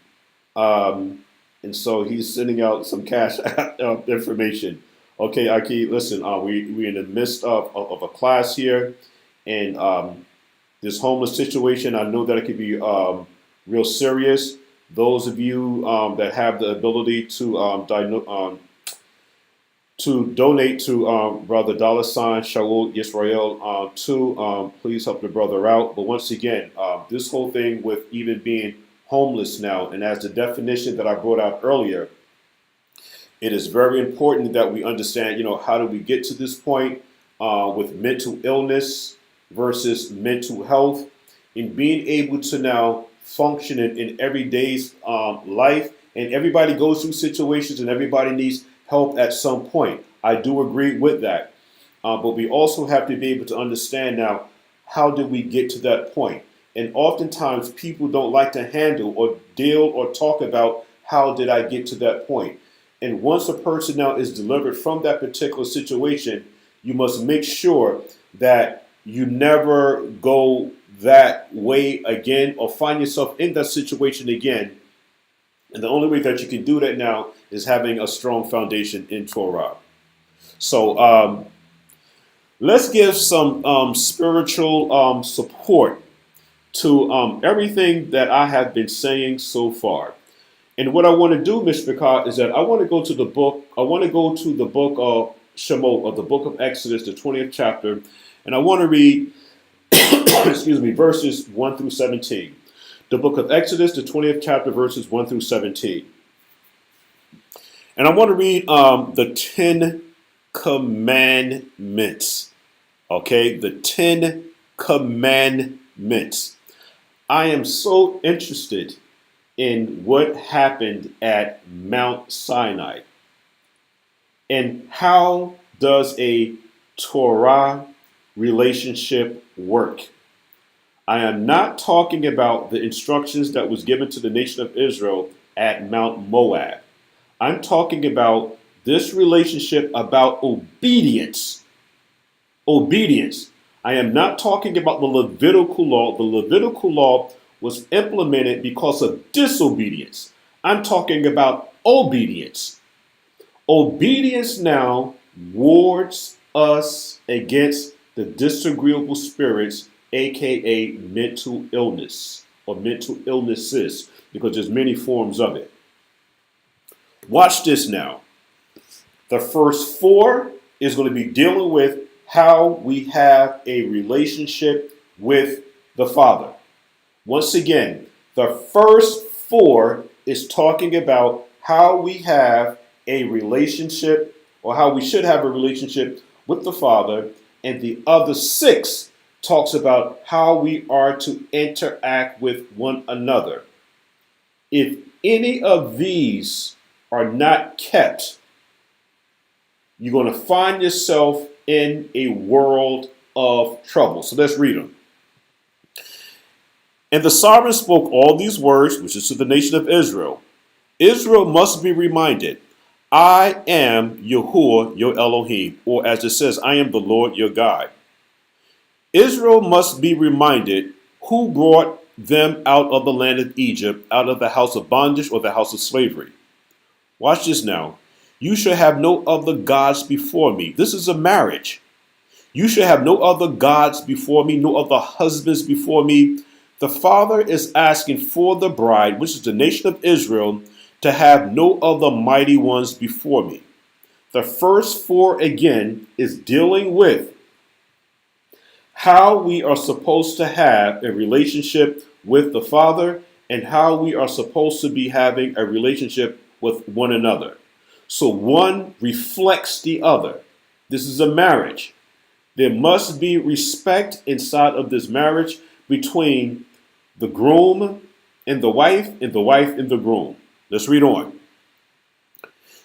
S1: and so he's sending out some cash information. Okay, Aki, listen, we're in the midst of a class here, and this homeless situation, I know that it could be real serious. Those of you that have the ability to donate to Brother Dollar Sign Shaul Yisrael please help the brother out. But once again, this whole thing with even being homeless now, and as the definition that I brought out earlier, it is very important that we understand, how do we get to this point with mental illness versus mental health, in being able to now function in everyday's life. And everybody goes through situations and everybody needs help at some point. I do agree with that. But we also have to be able to understand now, how did we get to that point? And oftentimes people don't like to handle or deal or talk about how did I get to that point. And once a person now is delivered from that particular situation, you must make sure that you never go that way again or find yourself in that situation again. And the only way that you can do that now is having a strong foundation in Torah. So let's give some spiritual support to everything that I have been saying so far. And what I want to do, Mishpachar, is that I want to go to the book. I want to go to the book of Shemot, of the book of Exodus, the 20th chapter. And I want to read, verses 1 through 17. The book of Exodus, the 20th chapter, verses 1 through 17. And I want to read the 10 commandments. Okay, the 10 commandments. I am so interested in what happened at Mount Sinai. And how does a Torah relationship work? I am not talking about the instructions that was given to the nation of Israel at Mount Moab. I'm talking about this relationship about obedience. Obedience. I am not talking about the Levitical law. The Levitical law was implemented because of disobedience. I'm talking about obedience. Obedience now wards us against the disagreeable spirits, aka mental illness or mental illnesses, because there's many forms of it. Watch this now. The first 4 is going to be dealing with how we have a relationship with the Father. Once again, the first four is talking about how we have a relationship, or how we should have a relationship with the Father, and the other six talks about how we are to interact with one another. If any of these are not kept, you're going to find yourself in a world of trouble. So let's read them. And the sovereign spoke all these words, which is to the nation of Israel. Israel must be reminded, I am YAHUAH, your Elohim, or as it says, I am the Lord your God. Israel must be reminded who brought them out of the land of Egypt, out of the house of bondage or the house of slavery. Watch this now. You shall have no other gods before me. This is a marriage. You shall have no other gods before me, no other husbands before me. The Father is asking for the bride, which is the nation of Israel, to have no other mighty ones before me. The first four, again, is dealing with how we are supposed to have a relationship with the Father and how we are supposed to be having a relationship with one another. So one reflects the other. This is a marriage. There must be respect inside of this marriage between the groom and the wife and the groom. Let's read on.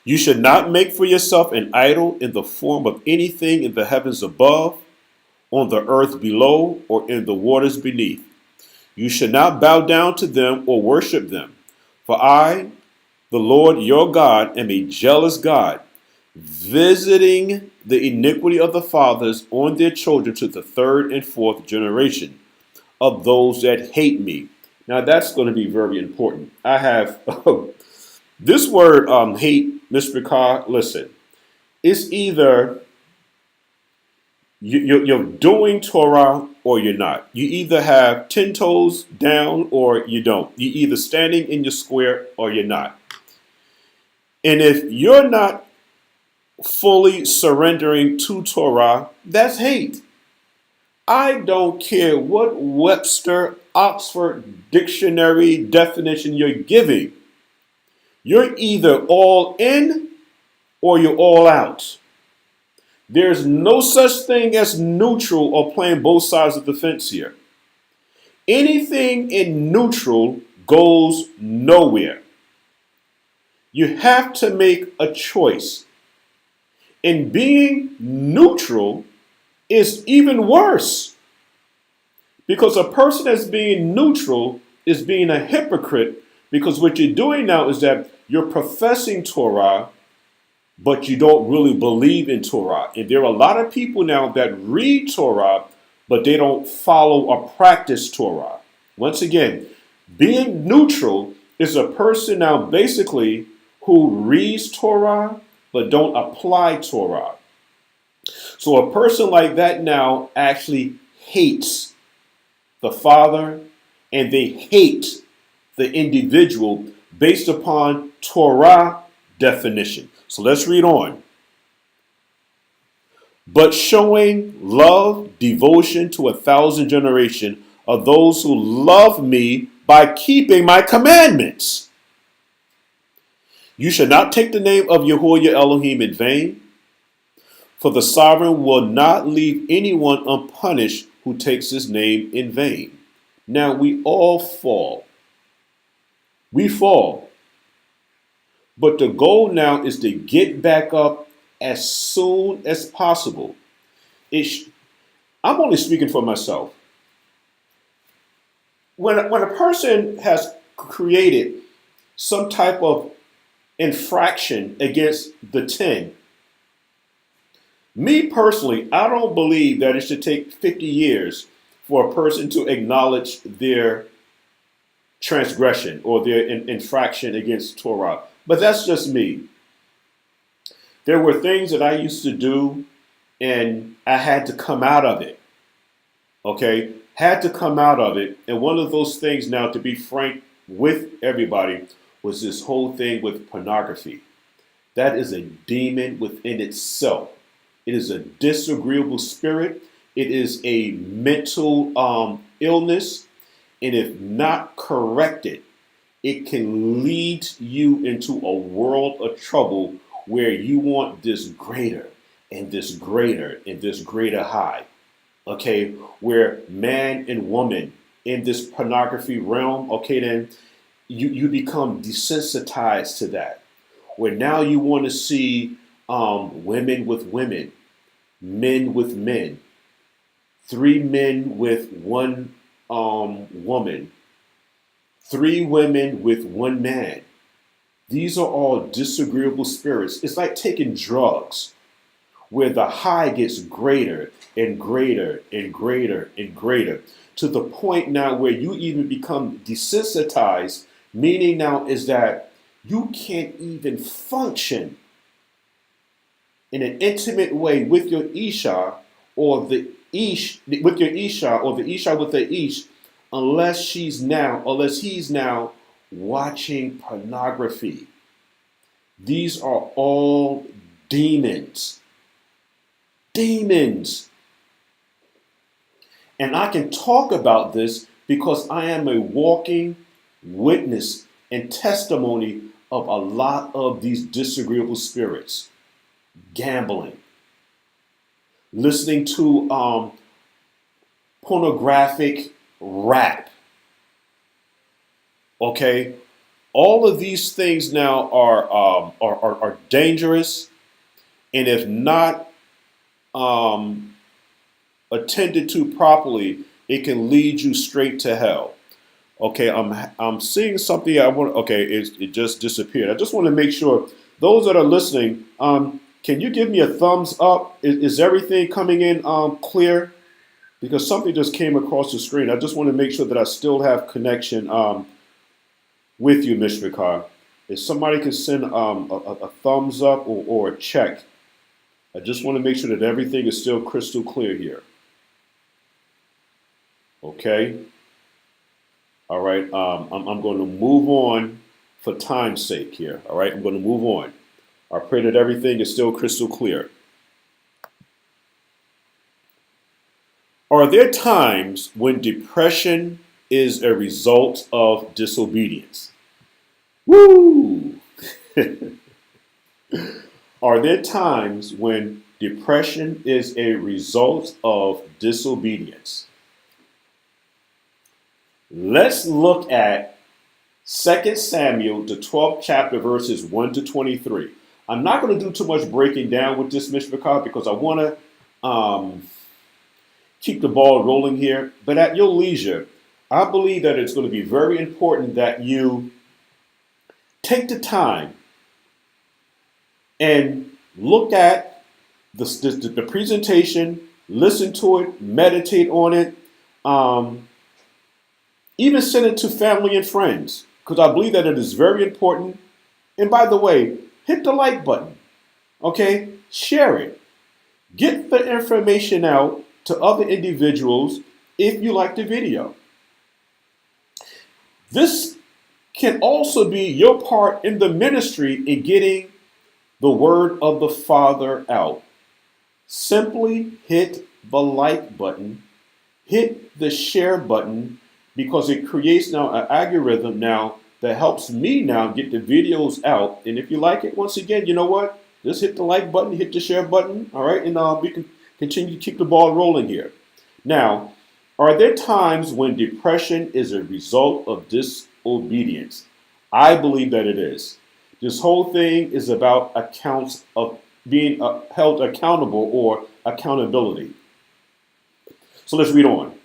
S1: You should not make for yourself an idol in the form of anything in the heavens above, on the earth below, or in the waters beneath. You should not bow down to them or worship them. For I, the Lord your God, am a jealous God, visiting the iniquity of the fathers on their children to the third and fourth generation of those that hate me. Now that's going to be very important. I have this word hate, Mr. Carr. Listen, it's either you're doing Torah or you're not. You either have 10 toes down or you don't. You're either standing in your square or you're not. And if you're not fully surrendering to Torah, that's hate. I don't care what Webster, Oxford Dictionary definition you're giving. You're either all in or you're all out. There's no such thing as neutral or playing both sides of the fence here. Anything in neutral goes nowhere. You have to make a choice. And being neutral is even worse. Because a person that's being neutral is being a hypocrite, because what you're doing now is that you're professing Torah, but you don't really believe in Torah. And there are a lot of people now that read Torah, but they don't follow or practice Torah. Once again, being neutral is a person now basically who reads Torah, but don't apply Torah. So a person like that now actually hates the Father, and they hate the individual based upon Torah definition. So let's read on. But showing love, devotion to 1,000 generations of those who love me by keeping my commandments. You shall not take the name of YAHUAH your Elohim in vain, for the sovereign will not leave anyone unpunished who takes his name in vain. Now we all fall. We fall. But the goal now is to get back up as soon as possible. I'm only speaking for myself. When a person has created some type of infraction against the 10, me personally, I don't believe that it should take 50 years for a person to acknowledge their transgression or their infraction against Torah. But that's just me. There were things that I used to do and I had to come out of it. Okay? Had to come out of it. And one of those things now, to be frank with everybody, was this whole thing with pornography. That is a demon within itself. It is a disagreeable spirit. It is a mental illness, and if not corrected, it can lead you into a world of trouble where you want this greater and this greater and this greater high. Okay, where man and woman in this pornography realm, okay, then you become desensitized to that. Where now you want to see women with women, men with men, three men with one woman, three women with one man. These are all disagreeable spirits. It's like taking drugs, where the high gets greater and greater and greater and greater, to the point now where you even become desensitized, meaning now is that you can't even function in an intimate way with your Isha or the Ish with your Isha or the Isha with the Ish, unless he's now watching pornography. These are all demons. Demons. And I can talk about this because I am a walking witness and testimony of a lot of these disagreeable spirits. Gambling, listening to pornographic rap. Okay, all of these things now are dangerous, and if not attended to properly, it can lead you straight to hell. Okay, I'm seeing something I want. Okay, it just disappeared. I just want to make sure those that are listening, can you give me a thumbs up? Is everything coming in clear? Because something just came across the screen. I just want to make sure that I still have connection with you, Mishpachar. If somebody can send a thumbs up or a check, I just want to make sure that everything is still crystal clear here. Okay. All right. I'm going to move on for time's sake here. All right. I'm going to move on. I pray that everything is still crystal clear. Are there times when depression is a result of disobedience? Woo! Are there times when depression is a result of disobedience? Let's look at 2 Samuel, the 12th chapter, verses 1 to 23. I'm not going to do too much breaking down with this, Mishpachar, because I want to keep the ball rolling here. But at your leisure, I believe that it's going to be very important that you take the time and look at the presentation, listen to it, meditate on it, even send it to family and friends, because I believe that it is very important. And by the way, hit the like button, okay? Share it. Get the information out to other individuals if you like the video. This can also be your part in the ministry in getting the word of the Father out. Simply hit the like button, hit the share button, because it creates now an algorithm now that helps me now get the videos out. And if you like it, once again, you know what? Just hit the like button, hit the share button, all right? And we can continue to keep the ball rolling here. Now, are there times when depression is a result of disobedience? I believe that it is. This whole thing is about accounts of being held accountable or accountability. So let's read on.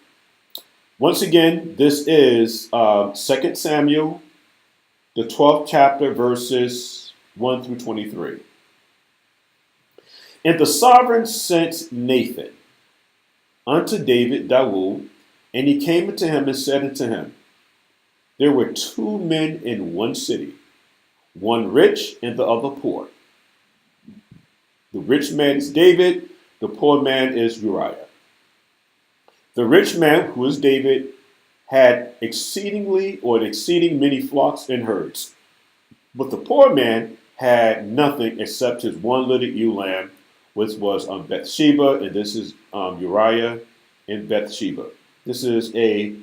S1: Once again, this is 2 Samuel, the 12th chapter, verses 1 through 23. And the sovereign sent Nathan unto David Dawood, and he came unto him and said unto him, there were two men in one city, one rich and the other poor. The rich man is David, the poor man is Uriah. The rich man, who is David, had exceeding many flocks and herds. But the poor man had nothing except his one little ewe lamb, which was Bathsheba, and this is Uriah and Bathsheba. This is a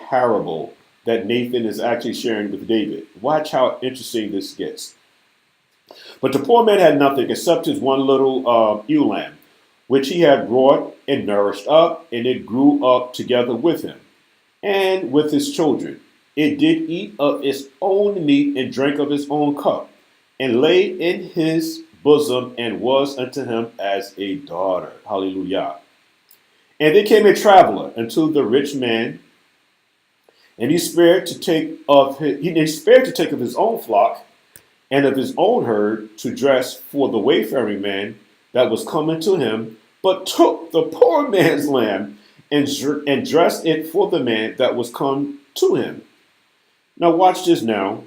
S1: parable that Nathan is actually sharing with David. Watch how interesting this gets. But the poor man had nothing except his one little ewe lamb, which he had brought and nourished up, and it grew up together with him and with his children. It did eat of its own meat and drank of its own cup, and lay in his bosom, and was unto him as a daughter. Hallelujah. And there came a traveler unto the rich man, and he spared to take of his own flock and of his own herd to dress for the wayfaring man that was coming to him, but took the poor man's lamb and dressed it for the man that was come to him. Now watch this now.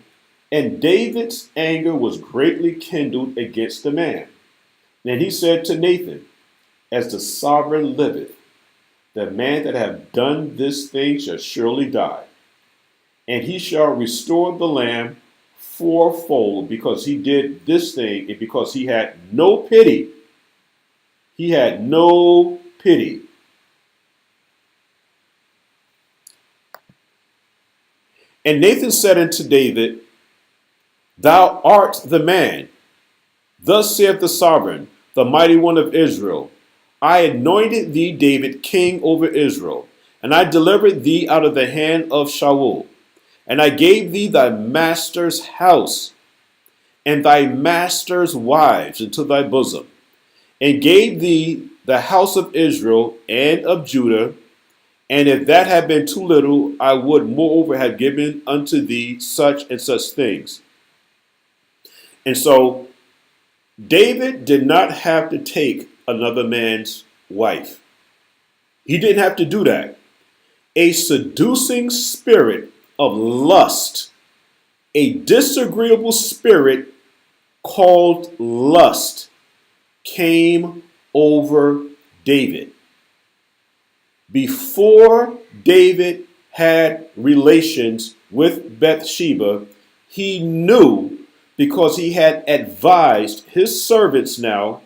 S1: And David's anger was greatly kindled against the man. And he said to Nathan, as the sovereign liveth, the man that hath done this thing shall surely die. And he shall restore the lamb fourfold, because he did this thing, and because he had no pity. He had no pity. And Nathan said unto David, Thou art the man. Thus saith the sovereign, the mighty one of Israel. I anointed thee, David, king over Israel, and I delivered thee out of the hand of Shaul. And I gave thee thy master's house and thy master's wives into thy bosom, and gave thee the house of Israel and of Judah. And if that had been too little, I would moreover have given unto thee such and such things. And so David did not have to take another man's wife. He didn't have to do that. A seducing spirit of lust, a disagreeable spirit called lust, came over David. Before David had relations with Bathsheba, he knew, because he had advised his servants now,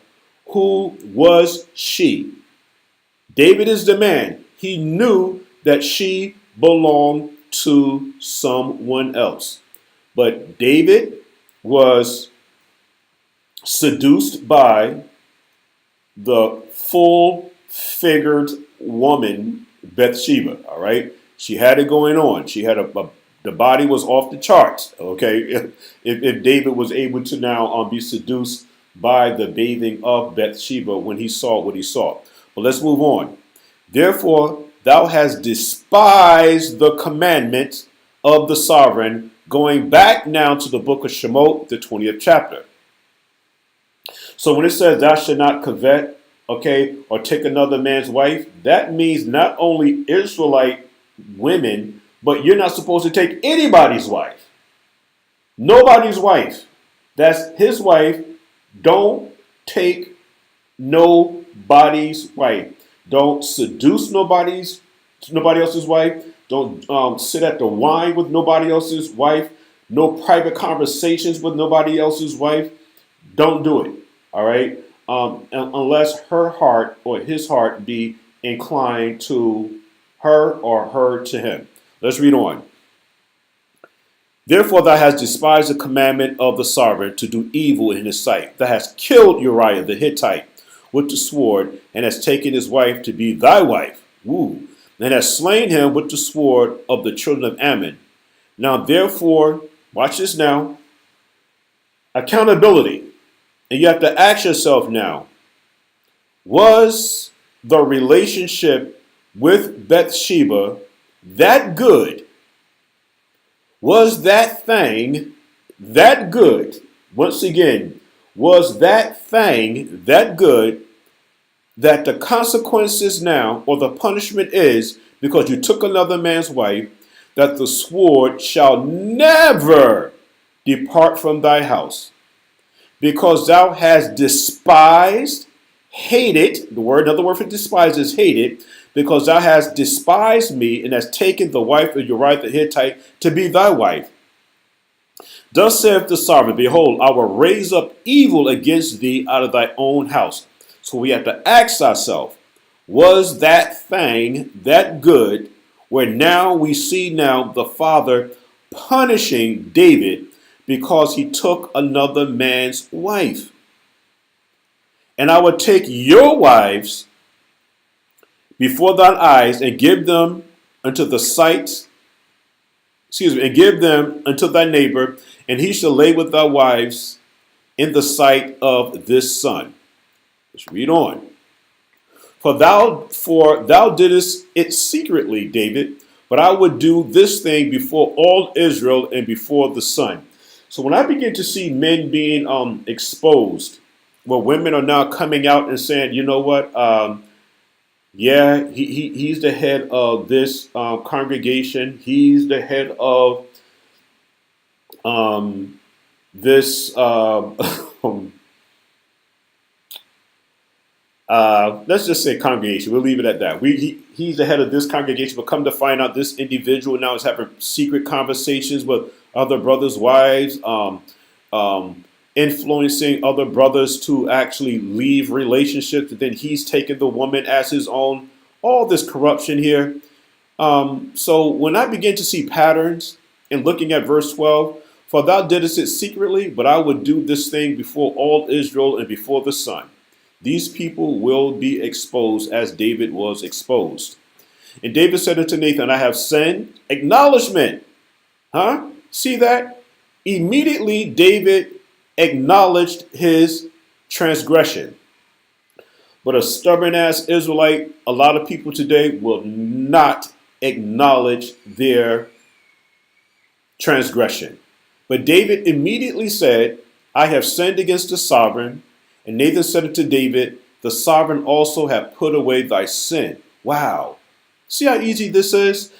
S1: who was she. David is the man. He knew that she belonged to someone else. But David was seduced by the full-figured woman, Bathsheba, all right? She had it going on. She had the body was off the charts, okay? If David was able to now be seduced by the bathing of Bathsheba when he saw what he saw. But let's move on. Therefore, thou hast despised the commandment of the sovereign, going back now to the book of Shemot, the 20th chapter. So when it says thou shalt not covet, okay, or take another man's wife, that means not only Israelite women, but you're not supposed to take anybody's wife. Nobody's wife. That's his wife. Don't take nobody's wife. Don't seduce nobody else's wife. Don't sit at the wine with nobody else's wife. No private conversations with nobody else's wife. Don't do it. All right. Unless her heart or his heart be inclined to her or her to him. Let's read on. Therefore thou hast despised the commandment of the sovereign to do evil in his sight. Thou hast killed Uriah the Hittite with the sword, and hast taken his wife to be thy wife. Woo. And hast slain him with the sword of the children of Ammon. Now therefore, watch this now. Accountability. And you have to ask yourself now, was the relationship with Bathsheba that good? Was that thing that good? Once again, was that thing that good that the consequences now, or the punishment is, because you took another man's wife, that the sword shall never depart from thy house? Because thou hast despised, hated, another word for despise is hated, because thou hast despised me and hast taken the wife of Uriah the Hittite to be thy wife. Thus saith the sovereign, behold, I will raise up evil against thee out of thy own house. So we have to ask ourselves, Was that thing that good, where now we see now the father punishing David because he took another man's wife? And I will take your wives before thine eyes and give them unto the sight, and give them unto thy neighbor, and he shall lay with thy wives in the sight of this son. Let's read on. For thou didst it secretly, David, but I would do this thing before all Israel and before the sun. So when I begin to see men being exposed, where women are now coming out and saying, you know what, yeah, he's the head of this congregation. He's the head of this let's just say congregation. We'll leave it at that. He's the head of this congregation, but come to find out this individual now is having secret conversations with other brothers' wives, influencing other brothers to actually leave relationships. And then he's taking the woman as his own. All this corruption here. So when I begin to see patterns and looking at verse 12, for thou didst it secretly, but I would do this thing before all Israel and before the sun. These people will be exposed as David was exposed. And David said unto Nathan, I have sinned. Acknowledgement. Huh? See that? Immediately David acknowledged his transgression. But a stubborn ass Israelite, a lot of people today will not acknowledge their transgression. But David immediately said, I have sinned against the sovereign. And Nathan said unto David, the sovereign also hath put away thy sin. Wow. See how easy this is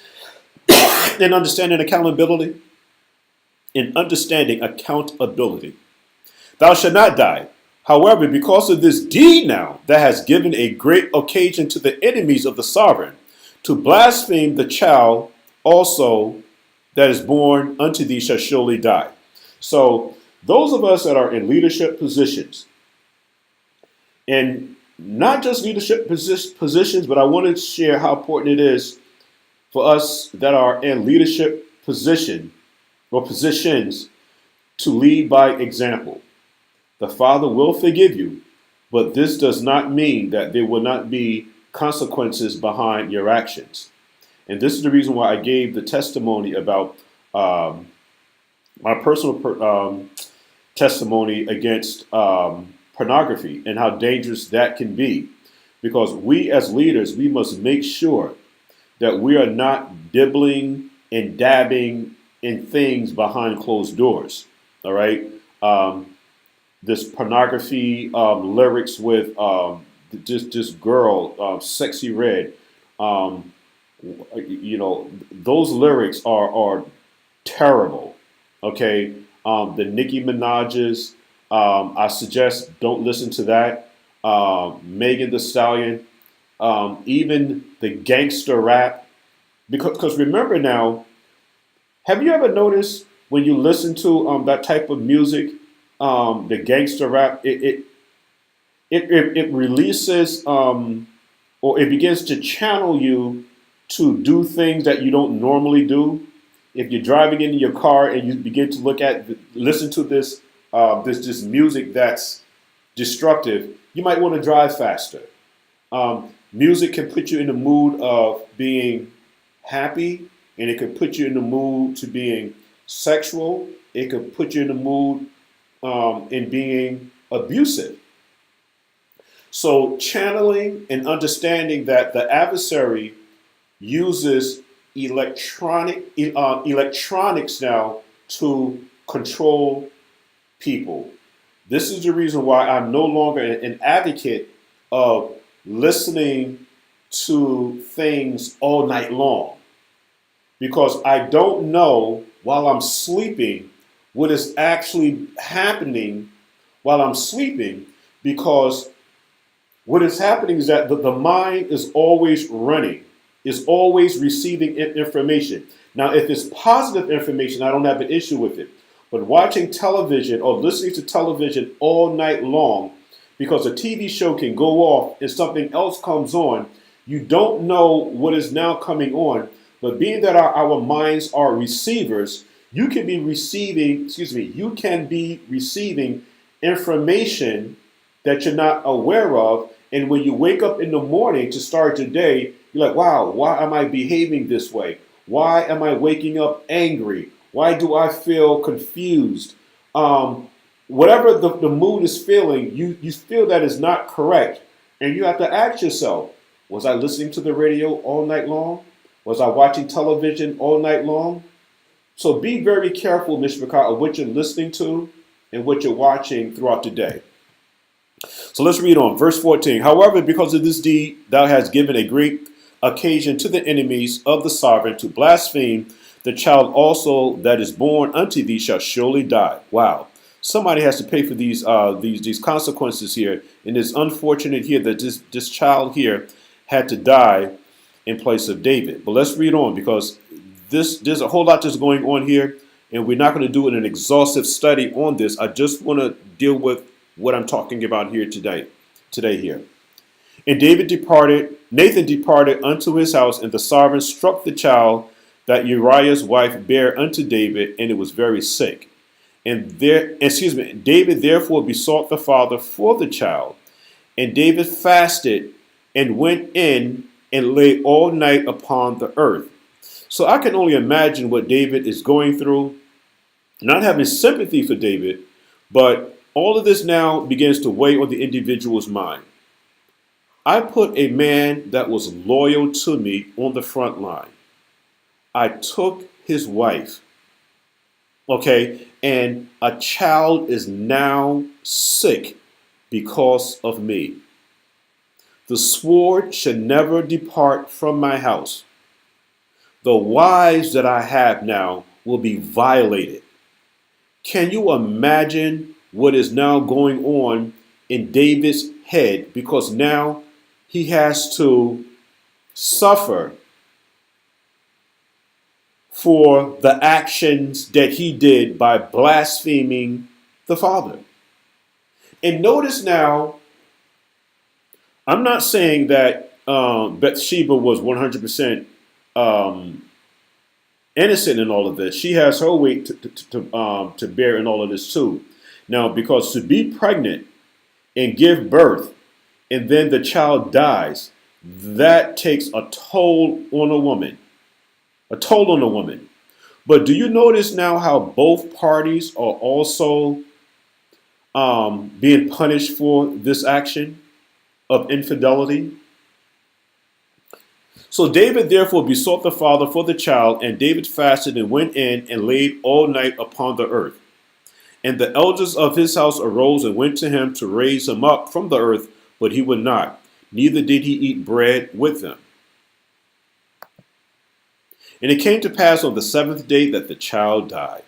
S1: in understanding accountability? In understanding accountability. Thou shalt not die. However, because of this deed now, that has given a great occasion to the enemies of the sovereign, to blaspheme the child also that is born unto thee shall surely die. So those of us that are in leadership positions, and not just leadership positions, but I want to share how important it is for us that are in leadership positions to lead by example. The Father will forgive you, but this does not mean that there will not be consequences behind your actions. And this is the reason why I gave the testimony about my personal testimony against pornography and how dangerous that can be. Because we as leaders, we must make sure that we are not dibbling and dabbing in things behind closed doors. All right. This pornography lyrics with this girl, Sexy Red. Those lyrics are terrible. Okay. The Nicki Minaj's, I suggest don't listen to that. Megan Thee Stallion, even the gangster rap. Because remember now, have you ever noticed when you listen to that type of music, the gangster rap, it releases or it begins to channel you to do things that you don't normally do. If you're driving in your car and you begin to listen to this music that's destructive, you might want to drive faster. Music can put you in the mood of being happy, and it could put you in the mood to being sexual. It could put you in the mood in being abusive. So channeling and understanding that the adversary uses electronics now to control people. This is the reason why I'm no longer an advocate of listening to things all night long. Because I don't know while I'm sleeping what is actually happening while I'm sleeping, because what is happening is that the mind is always running, is always receiving information. Now, if it's positive information, I don't have an issue with it. But watching television or listening to television all night long because a TV show can go off and something else comes on. You don't know what is now coming on. But being that our minds are receivers, you can be receiving information that you're not aware of. And when you wake up in the morning to start your day, you're like, wow, why am I behaving this way? Why am I waking up angry? Why do I feel confused? Whatever the mood is feeling, you feel that is not correct. And you have to ask yourself, was I listening to the radio all night long? Was I watching television all night long? So be very careful, Mishpachah, of what you're listening to and what you're watching throughout the day. So let's read on. Verse 14. However, because of this deed, thou hast given a great occasion to the enemies of the sovereign to blaspheme. The child also that is born unto thee shall surely die. Wow. Somebody has to pay for these consequences here. And it's unfortunate here that this child here had to die in place of David. But let's read on, because there's a whole lot that's going on here, and we're not going to do an exhaustive study on this. I just want to deal with what I'm talking about here today here. And Nathan departed unto his house, and the sovereign struck the child that Uriah's wife bare unto David, and it was very sick. David therefore besought the father for the child, and David fasted and went in and lay all night upon the earth. So I can only imagine what David is going through, not having sympathy for David, but all of this now begins to weigh on the individual's mind. I put a man that was loyal to me on the front line. I took his wife, okay, and a child is now sick because of me. The sword should never depart from my house. The wives that I have now will be violated. Can you imagine what is now going on in David's head? Because now he has to suffer for the actions that he did by blaspheming the Father. And notice now, I'm not saying that Bathsheba was 100% innocent in all of this. She has her weight to bear in all of this too. Now, because to be pregnant and give birth and then the child dies, that takes a toll on a woman. But do you notice now how both parties are also being punished for this action of infidelity? So David therefore besought the father for the child, and David fasted and went in and laid all night upon the earth. And the elders of his house arose and went to him to raise him up from the earth, but he would not, neither did he eat bread with them. And it came to pass on the seventh day that the child died.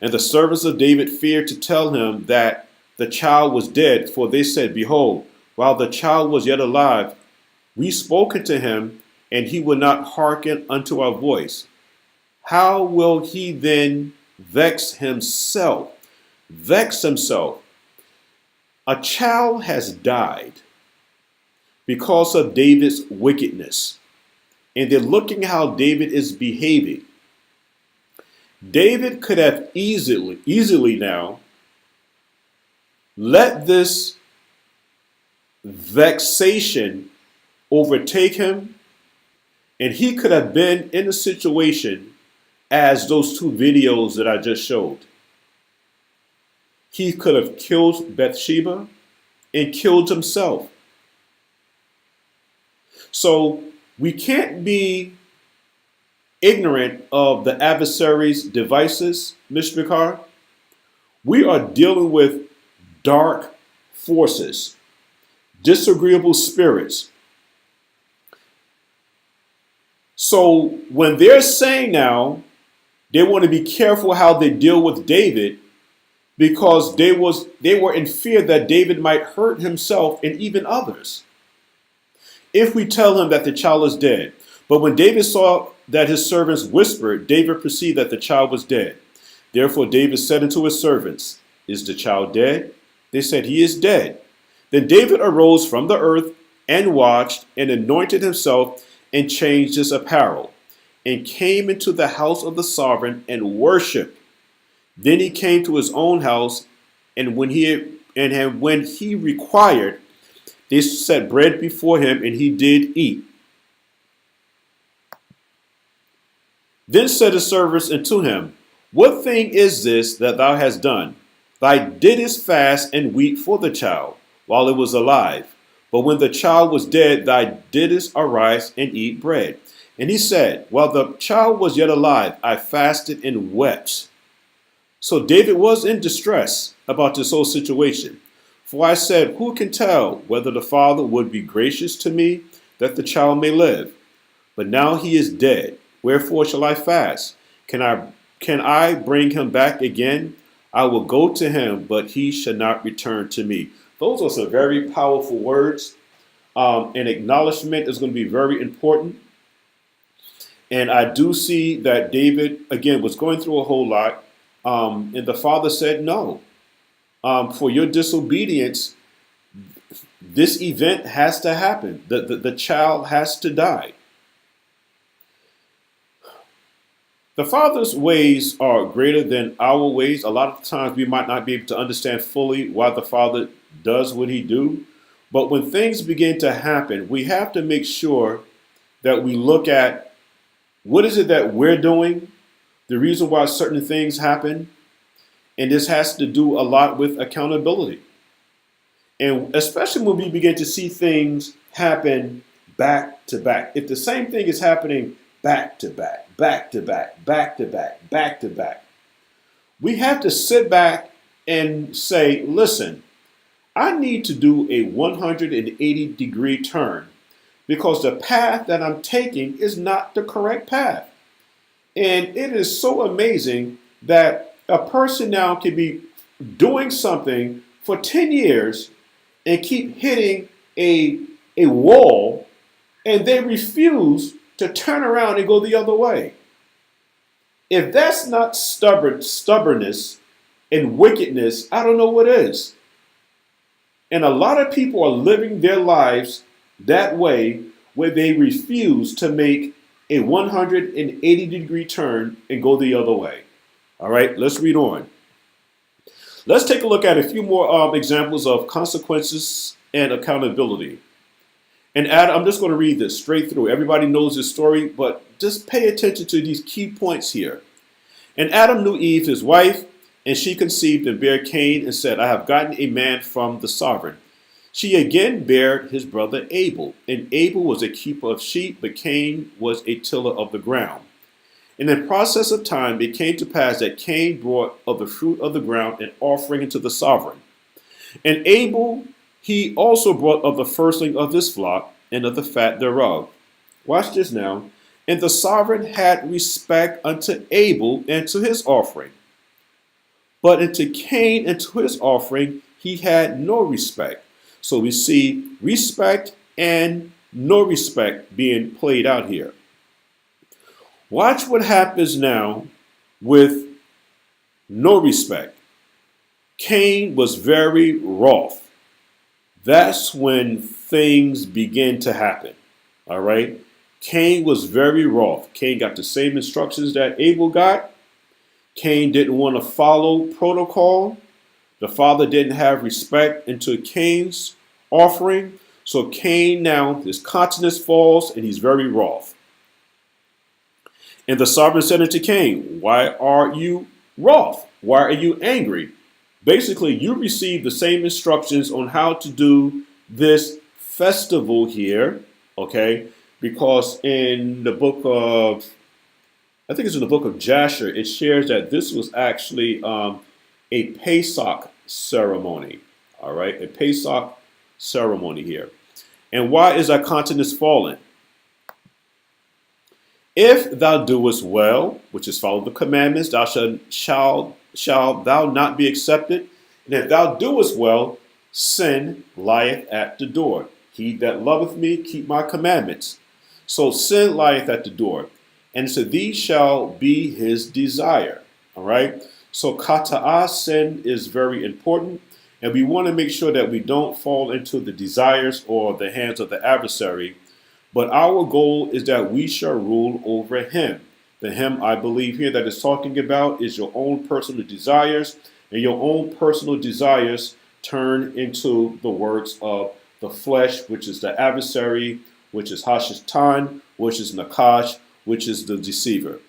S1: And the servants of David feared to tell him that the child was dead, for they said, Behold, while the child was yet alive, we spoke unto him, and he would not hearken unto our voice. How will he then vex himself? A child has died because of David's wickedness. And they're looking how David is behaving. David could have easily now let this vexation overtake him, and he could have been in a situation as those two videos that I just showed. He could have killed Bathsheba and killed himself. So we can't be ignorant of the adversary's devices, Mishpachah. We are dealing with dark forces, disagreeable spirits. So when they're saying now they want to be careful how they deal with David, because they were in fear that David might hurt himself and even others if we tell him that the child is dead. But when David saw that his servants whispered, David perceived that the child was dead. Therefore David said unto his servants, Is the child dead? They said, He is dead. Then David arose from the earth and washed and anointed himself and changed his apparel and came into the house of the sovereign and worshiped. Then he came to his own house, and when he required, they set bread before him, and he did eat. Then said the servants unto him, What thing is this that thou hast done? Thou didst fast and weep for the child, while it was alive. But when the child was dead, thou didst arise and eat bread. And he said, While the child was yet alive, I fasted and wept. So David was in distress about this whole situation. For I said, Who can tell whether the father would be gracious to me that the child may live? But now he is dead. Wherefore shall I fast? Can I bring him back again? I will go to him, but he shall not return to me. Those are some very powerful words. And acknowledgement is going to be very important. And I do see that David, again, was going through a whole lot. And the father said, no, for your disobedience, this event has to happen. The child has to die. The Father's ways are greater than our ways. A lot of times we might not be able to understand fully why the Father does what he do. But when things begin to happen, we have to make sure that we look at what is it that we're doing, the reason why certain things happen. And this has to do a lot with accountability. And especially when we begin to see things happen back to back. If the same thing is happening back to back, back to back, back to back, back to back, we have to sit back and say, listen, I need to do a 180-degree turn because the path that I'm taking is not the correct path. And it is so amazing that a person now can be doing something for 10 years and keep hitting a wall, and they refuse to turn around and go the other way. If that's not stubbornness and wickedness, I don't know what is. And a lot of people are living their lives that way, where they refuse to make a 180-degree turn and go the other way. All right, let's read on. Let's take a look at a few more examples of consequences and accountability. And Adam, I'm just going to read this straight through. Everybody knows this story, but just pay attention to these key points here. And Adam knew Eve, his wife, and she conceived and bare Cain and said, I have gotten a man from the sovereign. She again bare his brother Abel, and Abel was a keeper of sheep, but Cain was a tiller of the ground. And in process of time, it came to pass that Cain brought of the fruit of the ground an offering unto the sovereign. And Abel, he also brought of the firstling of his flock and of the fat thereof. Watch this now. And the sovereign had respect unto Abel and to his offering. But unto Cain and to his offering he had no respect. So we see respect and no respect being played out here. Watch what happens now with no respect. Cain was very wroth. That's when things begin to happen. All right. Cain was very wroth. Cain got the same instructions that Abel got. Cain didn't want to follow protocol. The father didn't have respect into Cain's offering. So Cain now, his countenance falls and he's very wroth. And the sovereign said unto Cain, why are you wroth? Why are you angry? Basically, you received the same instructions on how to do this festival here, okay? Because in the book of, I think it's in the book of Jasher, it shares that this was actually a Pesach ceremony, all right? A Pesach ceremony here. And why is our countenance fallen? If thou doest well, which is follow the commandments, thou shalt thou not be accepted. And if thou doest well, sin lieth at the door. He that loveth me, keep my commandments. So sin lieth at the door. And so these shall be his desire. All right. So kata'ah, sin, is very important. And we want to make sure that we don't fall into the desires or the hands of the adversary. But our goal is that we shall rule over him. The him I believe here that is talking about is your own personal desires, and your own personal desires turn into the works of the flesh, which is the adversary, which is Hashatan, which is Nakash, which is the deceiver.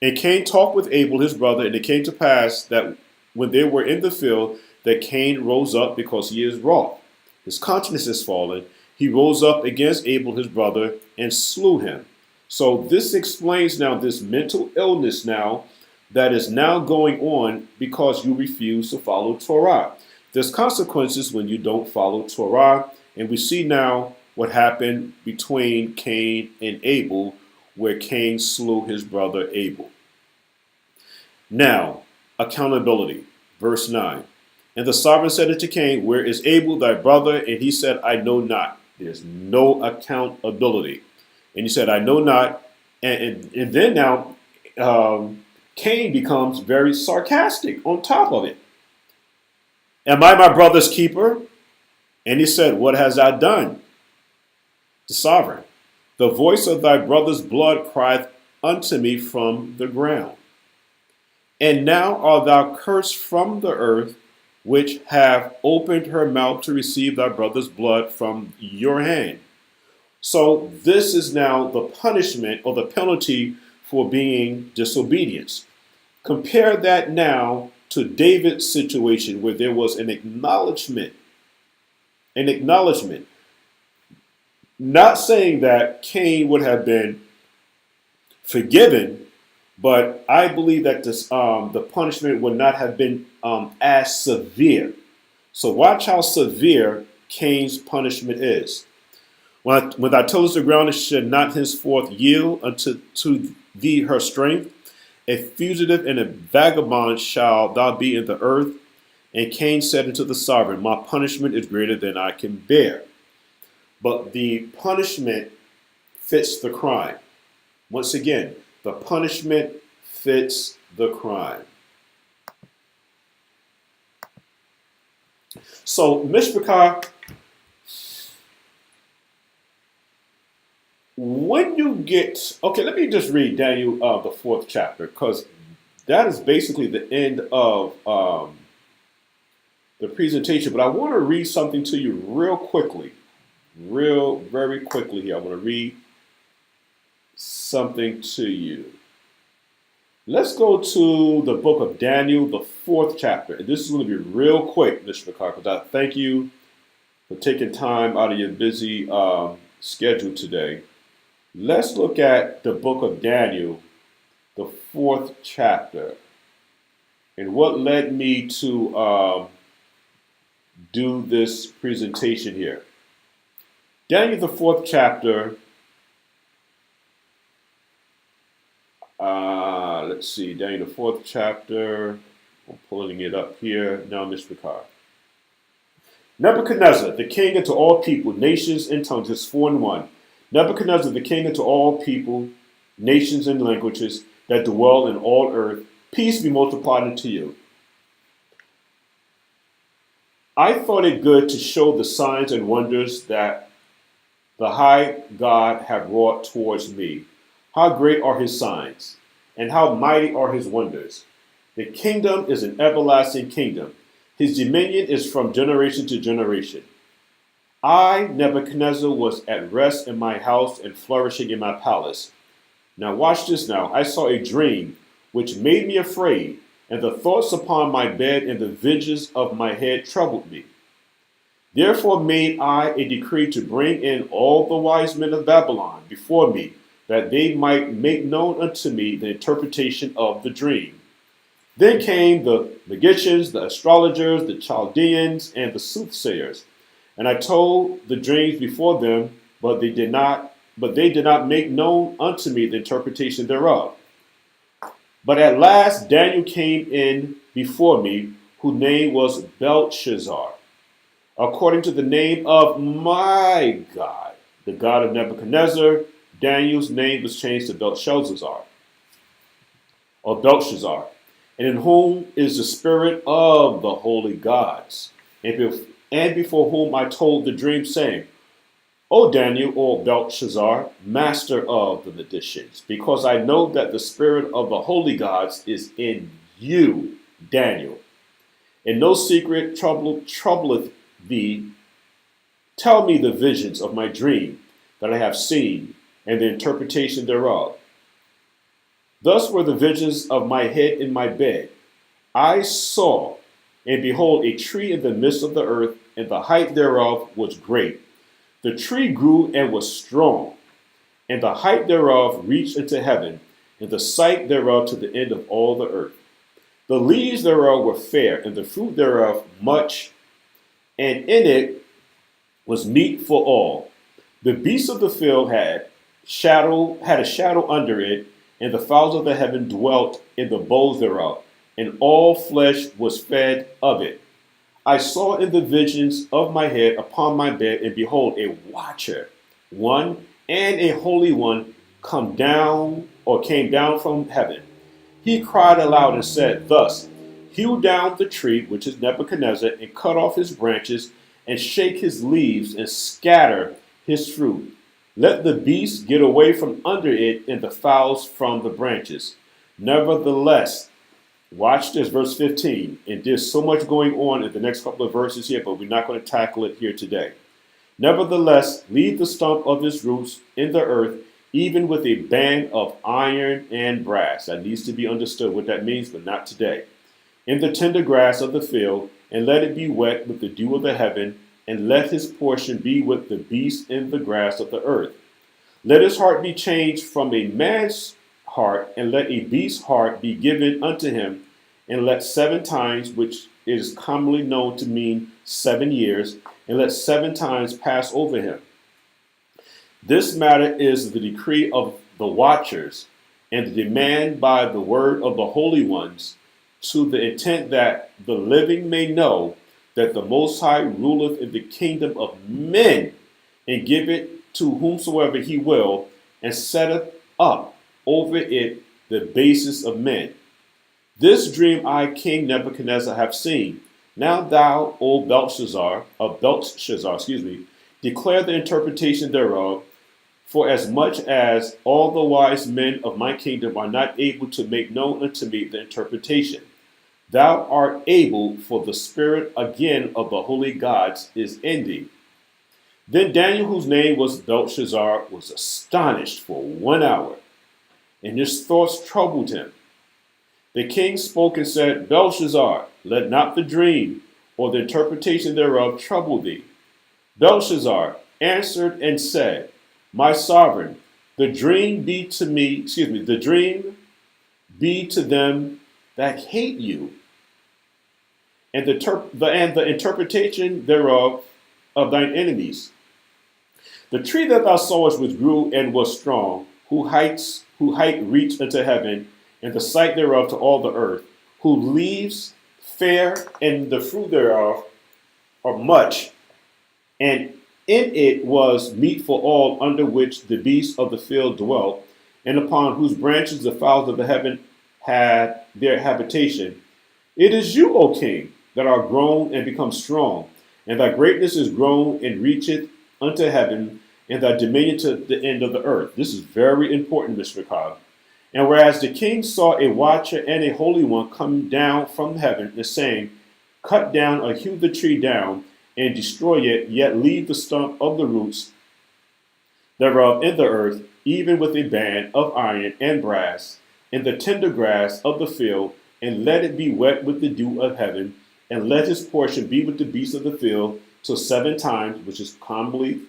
S1: And Cain talked with Abel, his brother, and it came to pass that when they were in the field, that Cain rose up because he is wroth. His conscience is fallen. He rose up against Abel, his brother, and slew him. So this explains now this mental illness now that is now going on because you refuse to follow Torah. There's consequences when you don't follow Torah. And we see now what happened between Cain and Abel, where Cain slew his brother Abel. Now, accountability. Verse 9. And the sovereign said unto Cain, where is Abel thy brother? And he said, I know not. There's no accountability. And he said, I know not. And then now, Cain becomes very sarcastic on top of it. Am I my brother's keeper? And he said, what hast thou done? The sovereign. The voice of thy brother's blood crieth unto me from the ground. And now art thou cursed from the earth, which have opened her mouth to receive thy brother's blood from your hand. So this is now the punishment or the penalty for being disobedience. Compare that now to David's situation where there was an acknowledgement. An acknowledgement. Not saying that Cain would have been forgiven, but I believe that this, the punishment would not have been as severe. So watch how severe Cain's punishment is. When thou tillest the ground, it should not henceforth yield unto thee her strength. A fugitive and a vagabond shall thou be in the earth. And Cain said unto the sovereign, my punishment is greater than I can bear. But the punishment fits the crime. Once again, the punishment fits the crime. So, Mishpachah, when you get, okay, let me just read Daniel, the 4th chapter, because that is basically the end of the presentation. But I want to read something to you real quickly. Very quickly here. I want to read something to you. Let's go to the book of Daniel, the 4th chapter. And this is going to be real quick, Mishpachah, because I thank you for taking time out of your busy schedule today. Let's look at the book of Daniel, the 4th chapter, and what led me to do this presentation here. Daniel, the 4th chapter. Let's see, Daniel, the 4th chapter. I'm pulling it up here now, Mishpachah. Nebuchadnezzar, the king unto all people, nations and tongues, is 4 and 1. Nebuchadnezzar, the king unto all people, nations and languages that dwell in all earth, peace be multiplied unto you. I thought it good to show the signs and wonders that the high God hath wrought towards me. How great are his signs, and how mighty are his wonders. The kingdom is an everlasting kingdom. His dominion is from generation to generation. I, Nebuchadnezzar, was at rest in my house and flourishing in my palace. Now watch this now. I saw a dream which made me afraid, and the thoughts upon my bed and the visions of my head troubled me. Therefore made I a decree to bring in all the wise men of Babylon before me, that they might make known unto me the interpretation of the dream. Then came the magicians, the astrologers, the Chaldeans, and the soothsayers. And I told the dreams before them, but they did not make known unto me the interpretation thereof. But at last Daniel came in before me, whose name was Belshazzar, according to the name of my God, the God of Nebuchadnezzar. Daniel's name was changed to Belshazzar, or Belshazzar. and in whom is the spirit of the holy gods, and before whom I told the dream, saying, O Daniel, or Belshazzar, master of the magicians, because I know that the spirit of the holy gods is in you, Daniel, and no secret troubleth thee. Tell me the visions of my dream that I have seen, and the interpretation thereof. Thus were the visions of my head in my bed. I saw, and behold, a tree in the midst of the earth, and the height thereof was great. The tree grew and was strong, and the height thereof reached into heaven, and the sight thereof to the end of all the earth. The leaves thereof were fair, and the fruit thereof much, and in it was meat for all. The beasts of the field had a shadow under it, and the fowls of the heaven dwelt in the boughs thereof, and all flesh was fed of it. I saw in the visions of my head upon my bed, and behold, a watcher, one and a holy one, came down from heaven. He cried aloud and said, Thus, hew down the tree, which is Nebuchadnezzar, and cut off his branches, and shake his leaves, and scatter his fruit. Let the beasts get away from under it, and the fowls from the branches. Nevertheless, watch this, verse 15. And there's so much going on in the next couple of verses here, but we're not going to tackle it here today. Nevertheless, leave the stump of his roots in the earth, even with a band of iron and brass. That needs to be understood what that means, but not today. In the tender grass of the field, and let it be wet with the dew of the heaven, and let his portion be with the beasts in the grass of the earth. Let his heart be changed from a man's heart, and let a beast's heart be given unto him, and let 7 times, which is commonly known to mean 7 years, and let 7 times pass over him. This matter is the decree of the watchers, and the demand by the word of the holy ones, to the intent that the living may know that the Most High ruleth in the kingdom of men, and giveth to whomsoever he will, and setteth up over it the basis of men. This dream I, King Nebuchadnezzar, have seen. Now thou, O Belshazzar, declare the interpretation thereof, for as much as all the wise men of my kingdom are not able to make known unto me the interpretation. Thou art able, for the spirit again of the holy gods is in thee. Then Daniel, whose name was Belshazzar, was astonished for 1 hour, and his thoughts troubled him. The king spoke and said, Belshazzar, let not the dream or the interpretation thereof trouble thee. Belshazzar answered and said, My sovereign, the dream be to them that hate you, and the interpretation thereof of thine enemies. The tree that thou sawest was grew and was strong, whose height reached unto heaven, and the sight thereof to all the earth, whose leaves fair, and the fruit thereof are much, and in it was meat for all, under which the beasts of the field dwelt, and upon whose branches the fowls of the heaven had their habitation. It is you, O king, that are grown and become strong, and thy greatness is grown and reacheth unto heaven, and thy dominion to the end of the earth. This is very important, Mr. Cobb. And whereas the king saw a watcher and a holy one come down from heaven, and saying, Cut down or hew the tree down, and destroy it, yet leave the stump of the roots thereof in the earth, even with a band of iron and brass, in the tender grass of the field, and let it be wet with the dew of heaven, and let his portion be with the beasts of the field, till 7 times, which is commonly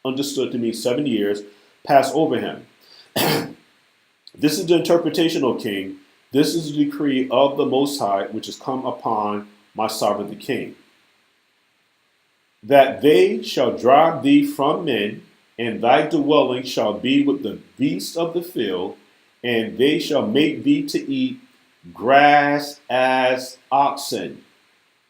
S1: understood to mean 7 years, pass over him. This is the interpretation, O king. This is the decree of the Most High, which has come upon my sovereign the king. That they shall drive thee from men, and thy dwelling shall be with the beasts of the field, and they shall make thee to eat grass as oxen,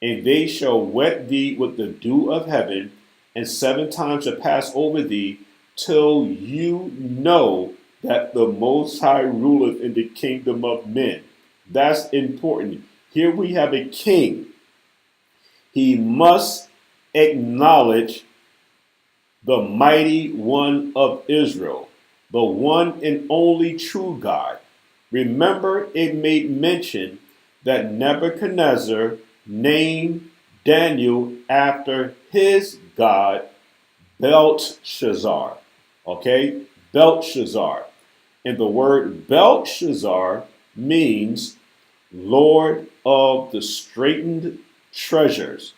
S1: and they shall wet thee with the dew of heaven, and 7 times shall pass over thee, till you know that the Most High ruleth in the kingdom of men. That's important. Here we have a king. He must acknowledge the mighty one of Israel, the one and only true God. Remember, it made mention that Nebuchadnezzar named Daniel after his god, Belshazzar. Okay? Belshazzar. And the word Belshazzar means Lord of the straitened treasures.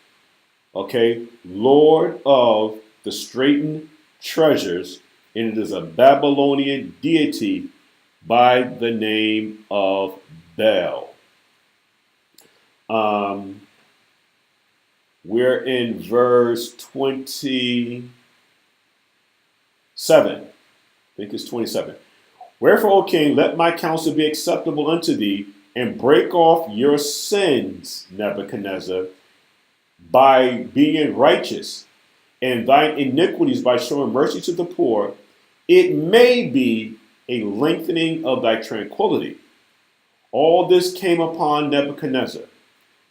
S1: Okay? Lord of the straitened treasures. And it is a Babylonian deity by the name of Bel. We're in verse 27. I think it's 27. Wherefore, O king, let my counsel be acceptable unto thee, and break off your sins, Nebuchadnezzar, by being righteous, and thine iniquities by showing mercy to the poor. It may be a lengthening of thy tranquility. All this came upon Nebuchadnezzar.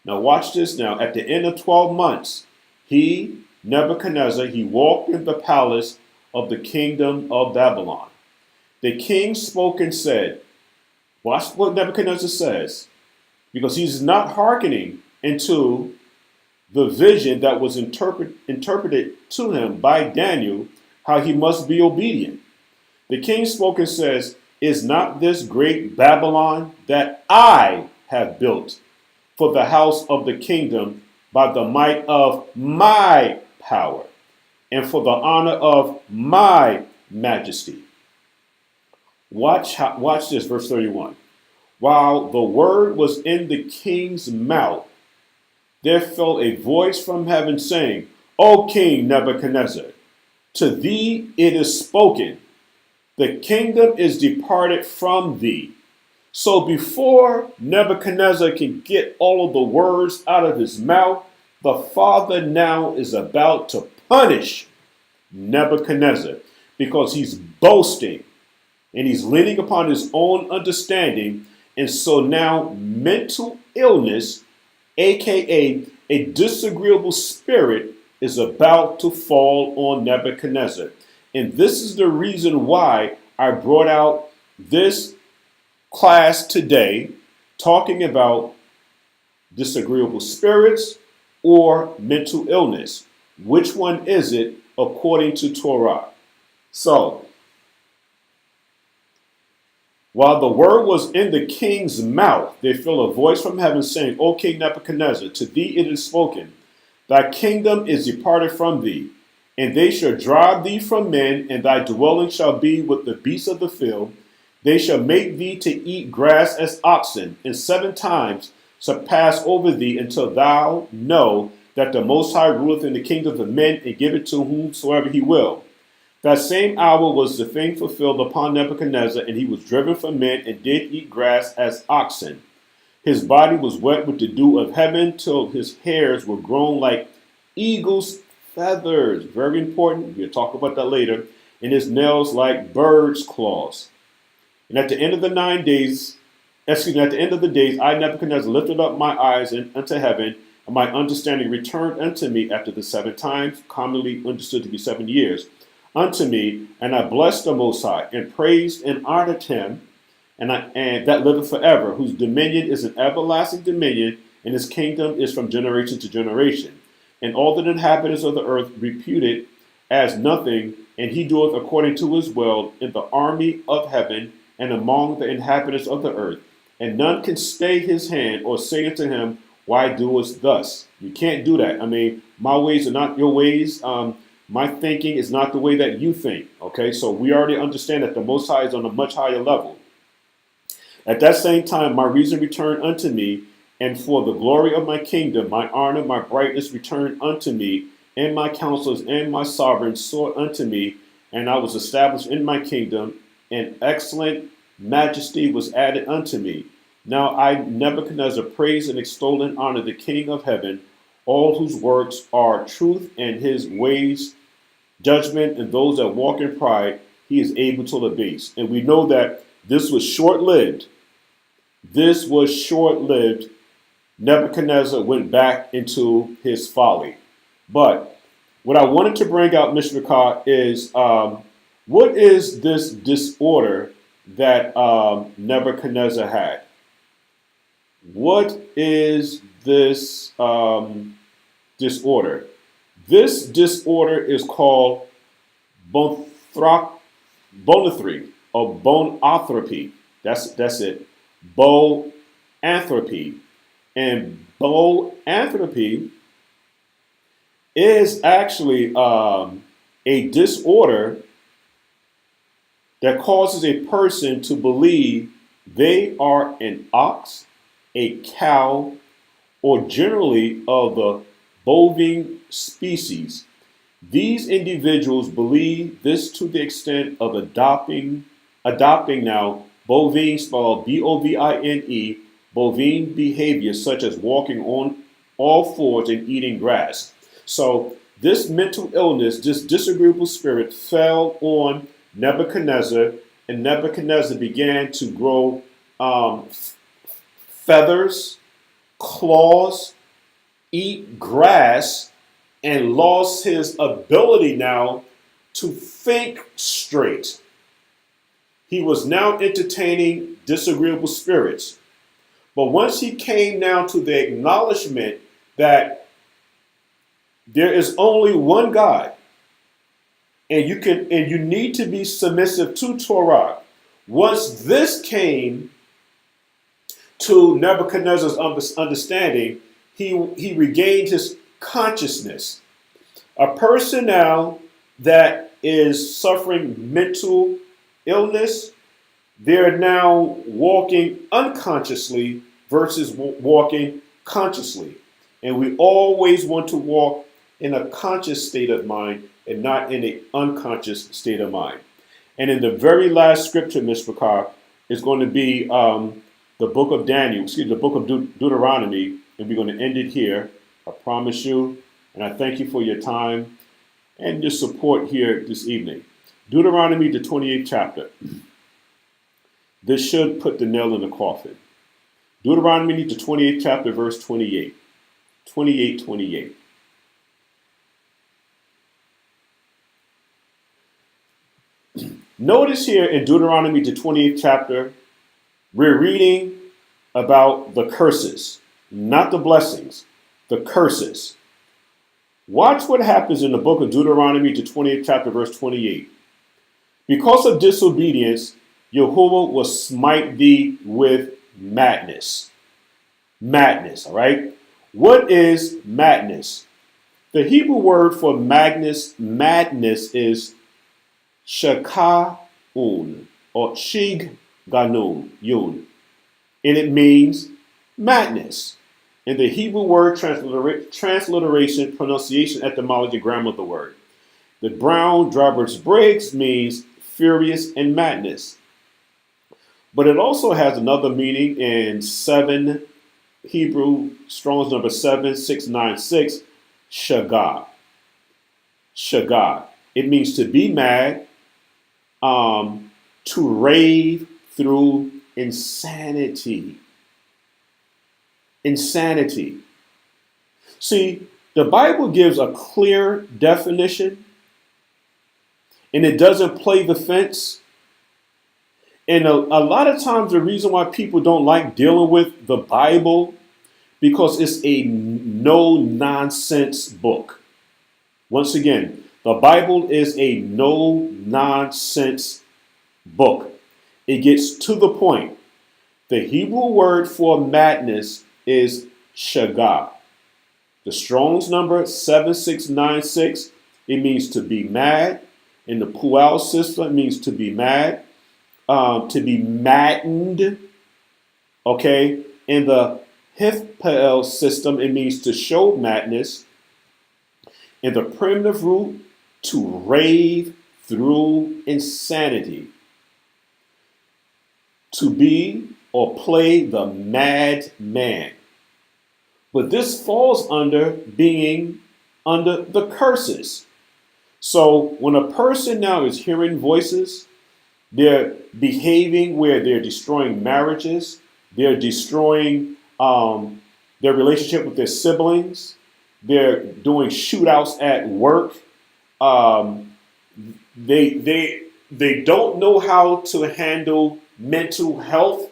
S1: Now watch this now. At the end of 12 months, Nebuchadnezzar, he walked in the palace of the kingdom of Babylon. The king spoke and said, watch what Nebuchadnezzar says, because he's not hearkening into the vision that was interpreted to him by Daniel, how he must be obedient. The king spoke and says, is not this great Babylon that I have built for the house of the kingdom by the might of my power and for the honor of my majesty? Watch this, verse 31. While the word was in the king's mouth, there fell a voice from heaven saying, O King Nebuchadnezzar, to thee it is spoken, the kingdom is departed from thee. So before Nebuchadnezzar can get all of the words out of his mouth, the Father now is about to punish Nebuchadnezzar because he's boasting and he's leaning upon his own understanding. And so now mental illness, aka a disagreeable spirit, is about to fall on Nebuchadnezzar. And this is the reason why I brought out this class today, talking about disagreeable spirits or mental illness. Which one is it according to Torah? So, while the word was in the king's mouth, there fell a voice from heaven saying, O King Nebuchadnezzar, to thee it is spoken, thy kingdom is departed from thee, and they shall drive thee from men, and thy dwelling shall be with the beasts of the field. They shall make thee to eat grass as oxen, and 7 times shall pass over thee until thou know that the Most High ruleth in the kingdom of men, and giveth to whomsoever he will. That same hour was the thing fulfilled upon Nebuchadnezzar, and he was driven from men and did eat grass as oxen. His body was wet with the dew of heaven till his hairs were grown like eagle's feathers. Very important. We'll talk about that later. And his nails like birds' claws. And at the end of the 9 days, at the end of the days, I, Nebuchadnezzar, lifted up my eyes unto heaven, and my understanding returned unto me after the 7 times, commonly understood to be 7 years, unto me, and I blessed the Most High, and praised and honored him, and that liveth forever, whose dominion is an everlasting dominion, and his kingdom is from generation to generation. And all the inhabitants of the earth reputed as nothing, and he doeth according to his will in the army of heaven and among the inhabitants of the earth. And none can stay his hand or say unto him, why doest thus? You can't do that. I mean, my ways are not your ways. My thinking is not the way that you think. Okay, so we already understand that the Most High is on a much higher level. At that same time, my reason returned unto me, and for the glory of my kingdom, my honor, my brightness returned unto me, and my counselors and my sovereigns sought unto me, and I was established in my kingdom, and excellent majesty was added unto me. Now I, Nebuchadnezzar, praise and extol and honor the King of heaven, all whose works are truth, and his ways judgment, and those that walk in pride he is able to abase. And we know that this was short-lived. This was short-lived. Nebuchadnezzar went back into his folly. But what I wanted to bring out, Mr. Car, is what is this disorder that Nebuchadnezzar had? What is this disorder? This disorder is called bonethry or boneanthropy. That's it. Boanthropy. And boanthropy is actually a disorder that causes a person to believe they are an ox, a cow, or generally of the bovine species. These individuals believe this to the extent of adopting now bovine, spelled bovine, bovine behavior such as walking on all fours and eating grass. So this mental illness, this disagreeable spirit fell on Nebuchadnezzar, and Nebuchadnezzar began to grow feathers, claws, eat grass, and lost his ability now to think straight. He was now entertaining disagreeable spirits. But once he came now to the acknowledgement that there is only one God, and you need to be submissive to Torah. Once this came to Nebuchadnezzar's understanding, he regained his consciousness. A person now that is suffering mental illness, they're now walking unconsciously versus walking consciously. And we always want to walk in a conscious state of mind and not in an unconscious state of mind. And in the very last scripture, Mr. Bakar, is going to be the book of the book of Deuteronomy, and we're going to end it here. I promise you, and I thank you for your time and your support here this evening. Deuteronomy, the 28th chapter. This should put the nail in the coffin. Deuteronomy, the 28th chapter, verse 28. 28. Notice here in Deuteronomy, the 28th chapter, we're reading about the curses, not the blessings, the curses. Watch what happens in the book of Deuteronomy, the 28th chapter, verse 28. Because of disobedience, YAHUAH will smite thee with madness. Madness, all right? What is madness? The Hebrew word for madness is shakaun or shigganun, yun, and it means madness. In the Hebrew word transliteration, pronunciation, etymology, grammar of the word. The Brown Roberts Briggs means furious and madness. But it also has another meaning in Hebrew Strong's number 7696, shagah. Shagah. It means to be mad, to rave through insanity. Insanity. See, the Bible gives a clear definition, and it doesn't play the fence. And a lot of times the reason why people don't like dealing with the Bible, because it's a no-nonsense book. Once again, the Bible is a no-nonsense book. It gets to the point. The Hebrew word for madness is shagah. The Strong's number 7696, it means to be mad. In the Pual system, it means to be mad, to be maddened. Okay? In the Hifpel system, it means to show madness. In the primitive root, to rave through insanity. To be or play the madman. But this falls under being under the curses. So when a person now is hearing voices, they're behaving where they're destroying marriages, They're destroying their relationship with their siblings. They're doing shootouts at work. Um, they don't know how to handle mental health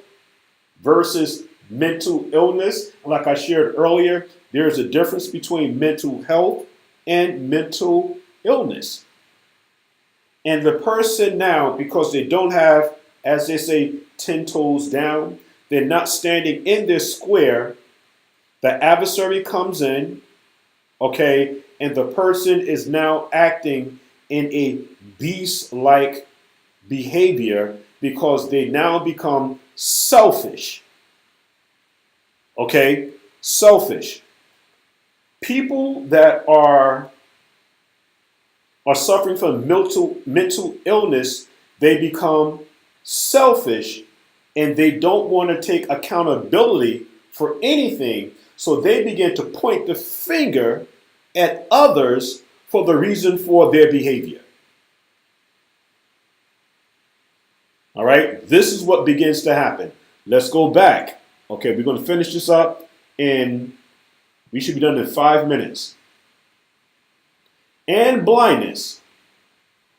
S1: versus mental illness. Like I shared earlier, there's a difference between mental health and mental illness. And the person now, because they don't have, as they say, 10 toes down, they're not standing in their square. The adversary comes in, okay, and the person is now acting in a beast-like behavior because they now become selfish. Okay, selfish. People that are suffering from mental illness, they become selfish and they don't want to take accountability for anything. So they begin to point the finger at others for the reason for their behavior. All right, this is what begins to happen. Let's go back. Okay, we're going to finish this up and we should be done in 5 minutes. And blindness.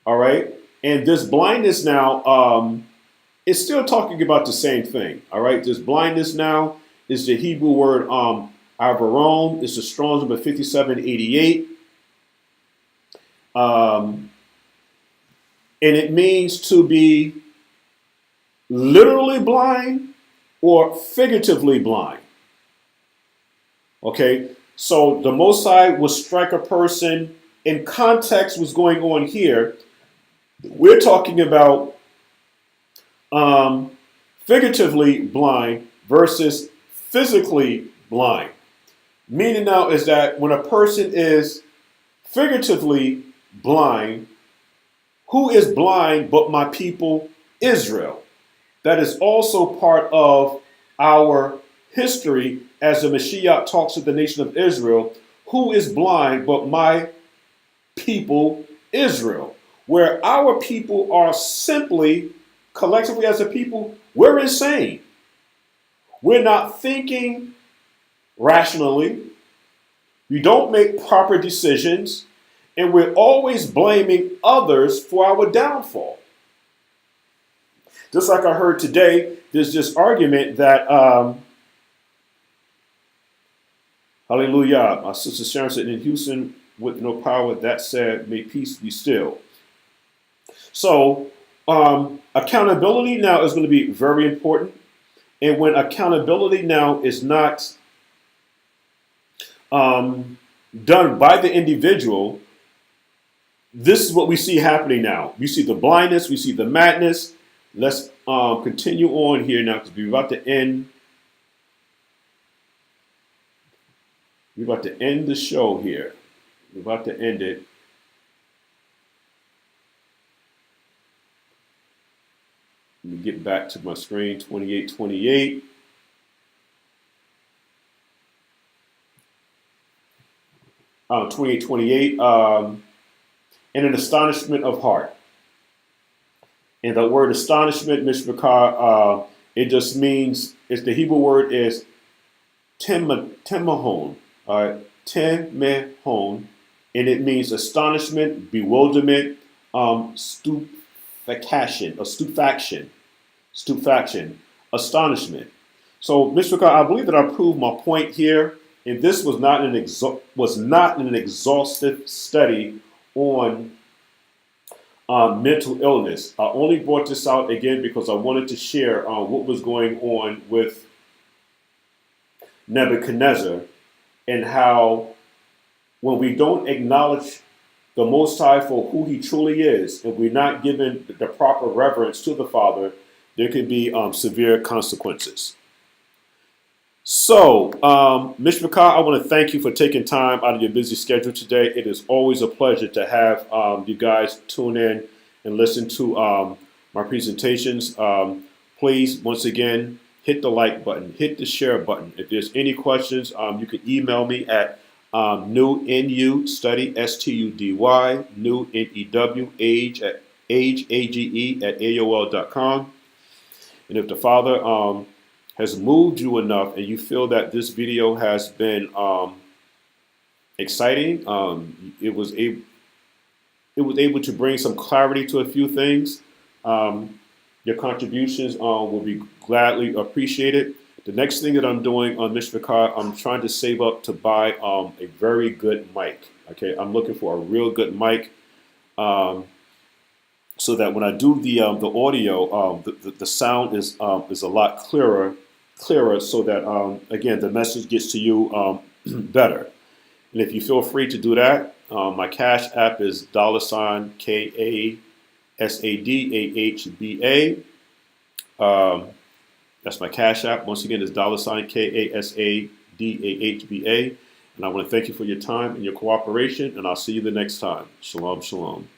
S1: All right, and this blindness now is still talking about the same thing. All right, this blindness now is the Hebrew word avaron. It's the Strong's number 5788. And it means to be literally blind or figuratively blind. Okay, so the Most High will strike a person in context what's going on here. We're talking about figuratively blind versus physically blind. Meaning now is that when a person is figuratively blind, who is blind but my people Israel? That is also part of our history as the Mashiach talks to the nation of Israel. Who is blind but my people Israel? Where our people are simply, collectively as a people, we're insane. We're not thinking rationally. We don't make proper decisions. And we're always blaming others for our downfall. Just like I heard today, there's this argument that, hallelujah, my sister Sharon said, in Houston with no power, that said, may peace be still. So accountability now is going to be very important. And when accountability now is not done by the individual, this is what we see happening now. We see the blindness, we see the madness. Let's continue on here now because we're about to end. We're about to end the show here. We're about to end it. Let me get back to my screen, 2828. Uh, 2828. And an astonishment of heart. And the word astonishment, Mishpachah, it just means, it's the Hebrew word is temahon, temehon, and it means astonishment, bewilderment, stupefaction, astonishment. So, Mishpachah, I believe that I proved my point here, and this was not an exhaustive study on mental illness. I only brought this out again because I wanted to share what was going on with Nebuchadnezzar and how when we don't acknowledge the Most High for who he truly is and we're not given the proper reverence to the Father, there could be severe consequences. So, Mishpachah, I want to thank you for taking time out of your busy schedule today. It is always a pleasure to have you guys tune in and listen to my presentations. Please, once again, hit the like button, hit the share button. If there's any questions, you can email me at NUStudy, STUDY, NEW, age, AGE, at AOL.com. And if the Father has moved you enough and you feel that this video has been exciting, it was able to bring some clarity to a few things, your contributions will be gladly appreciated. The next thing that I'm doing on Mr. Car, I'm trying to save up to buy a very good mic. Okay, I'm looking for a real good mic, so that when I do the audio, the sound is a lot clearer, so that again the message gets to you better. And if you feel free to do that, my Cash App is $KASADAHBA. That's my Cash App. Once again, it's $KASADAHBA. And I want to thank you for your time and your cooperation, and I'll see you the next time. Shalom, shalom.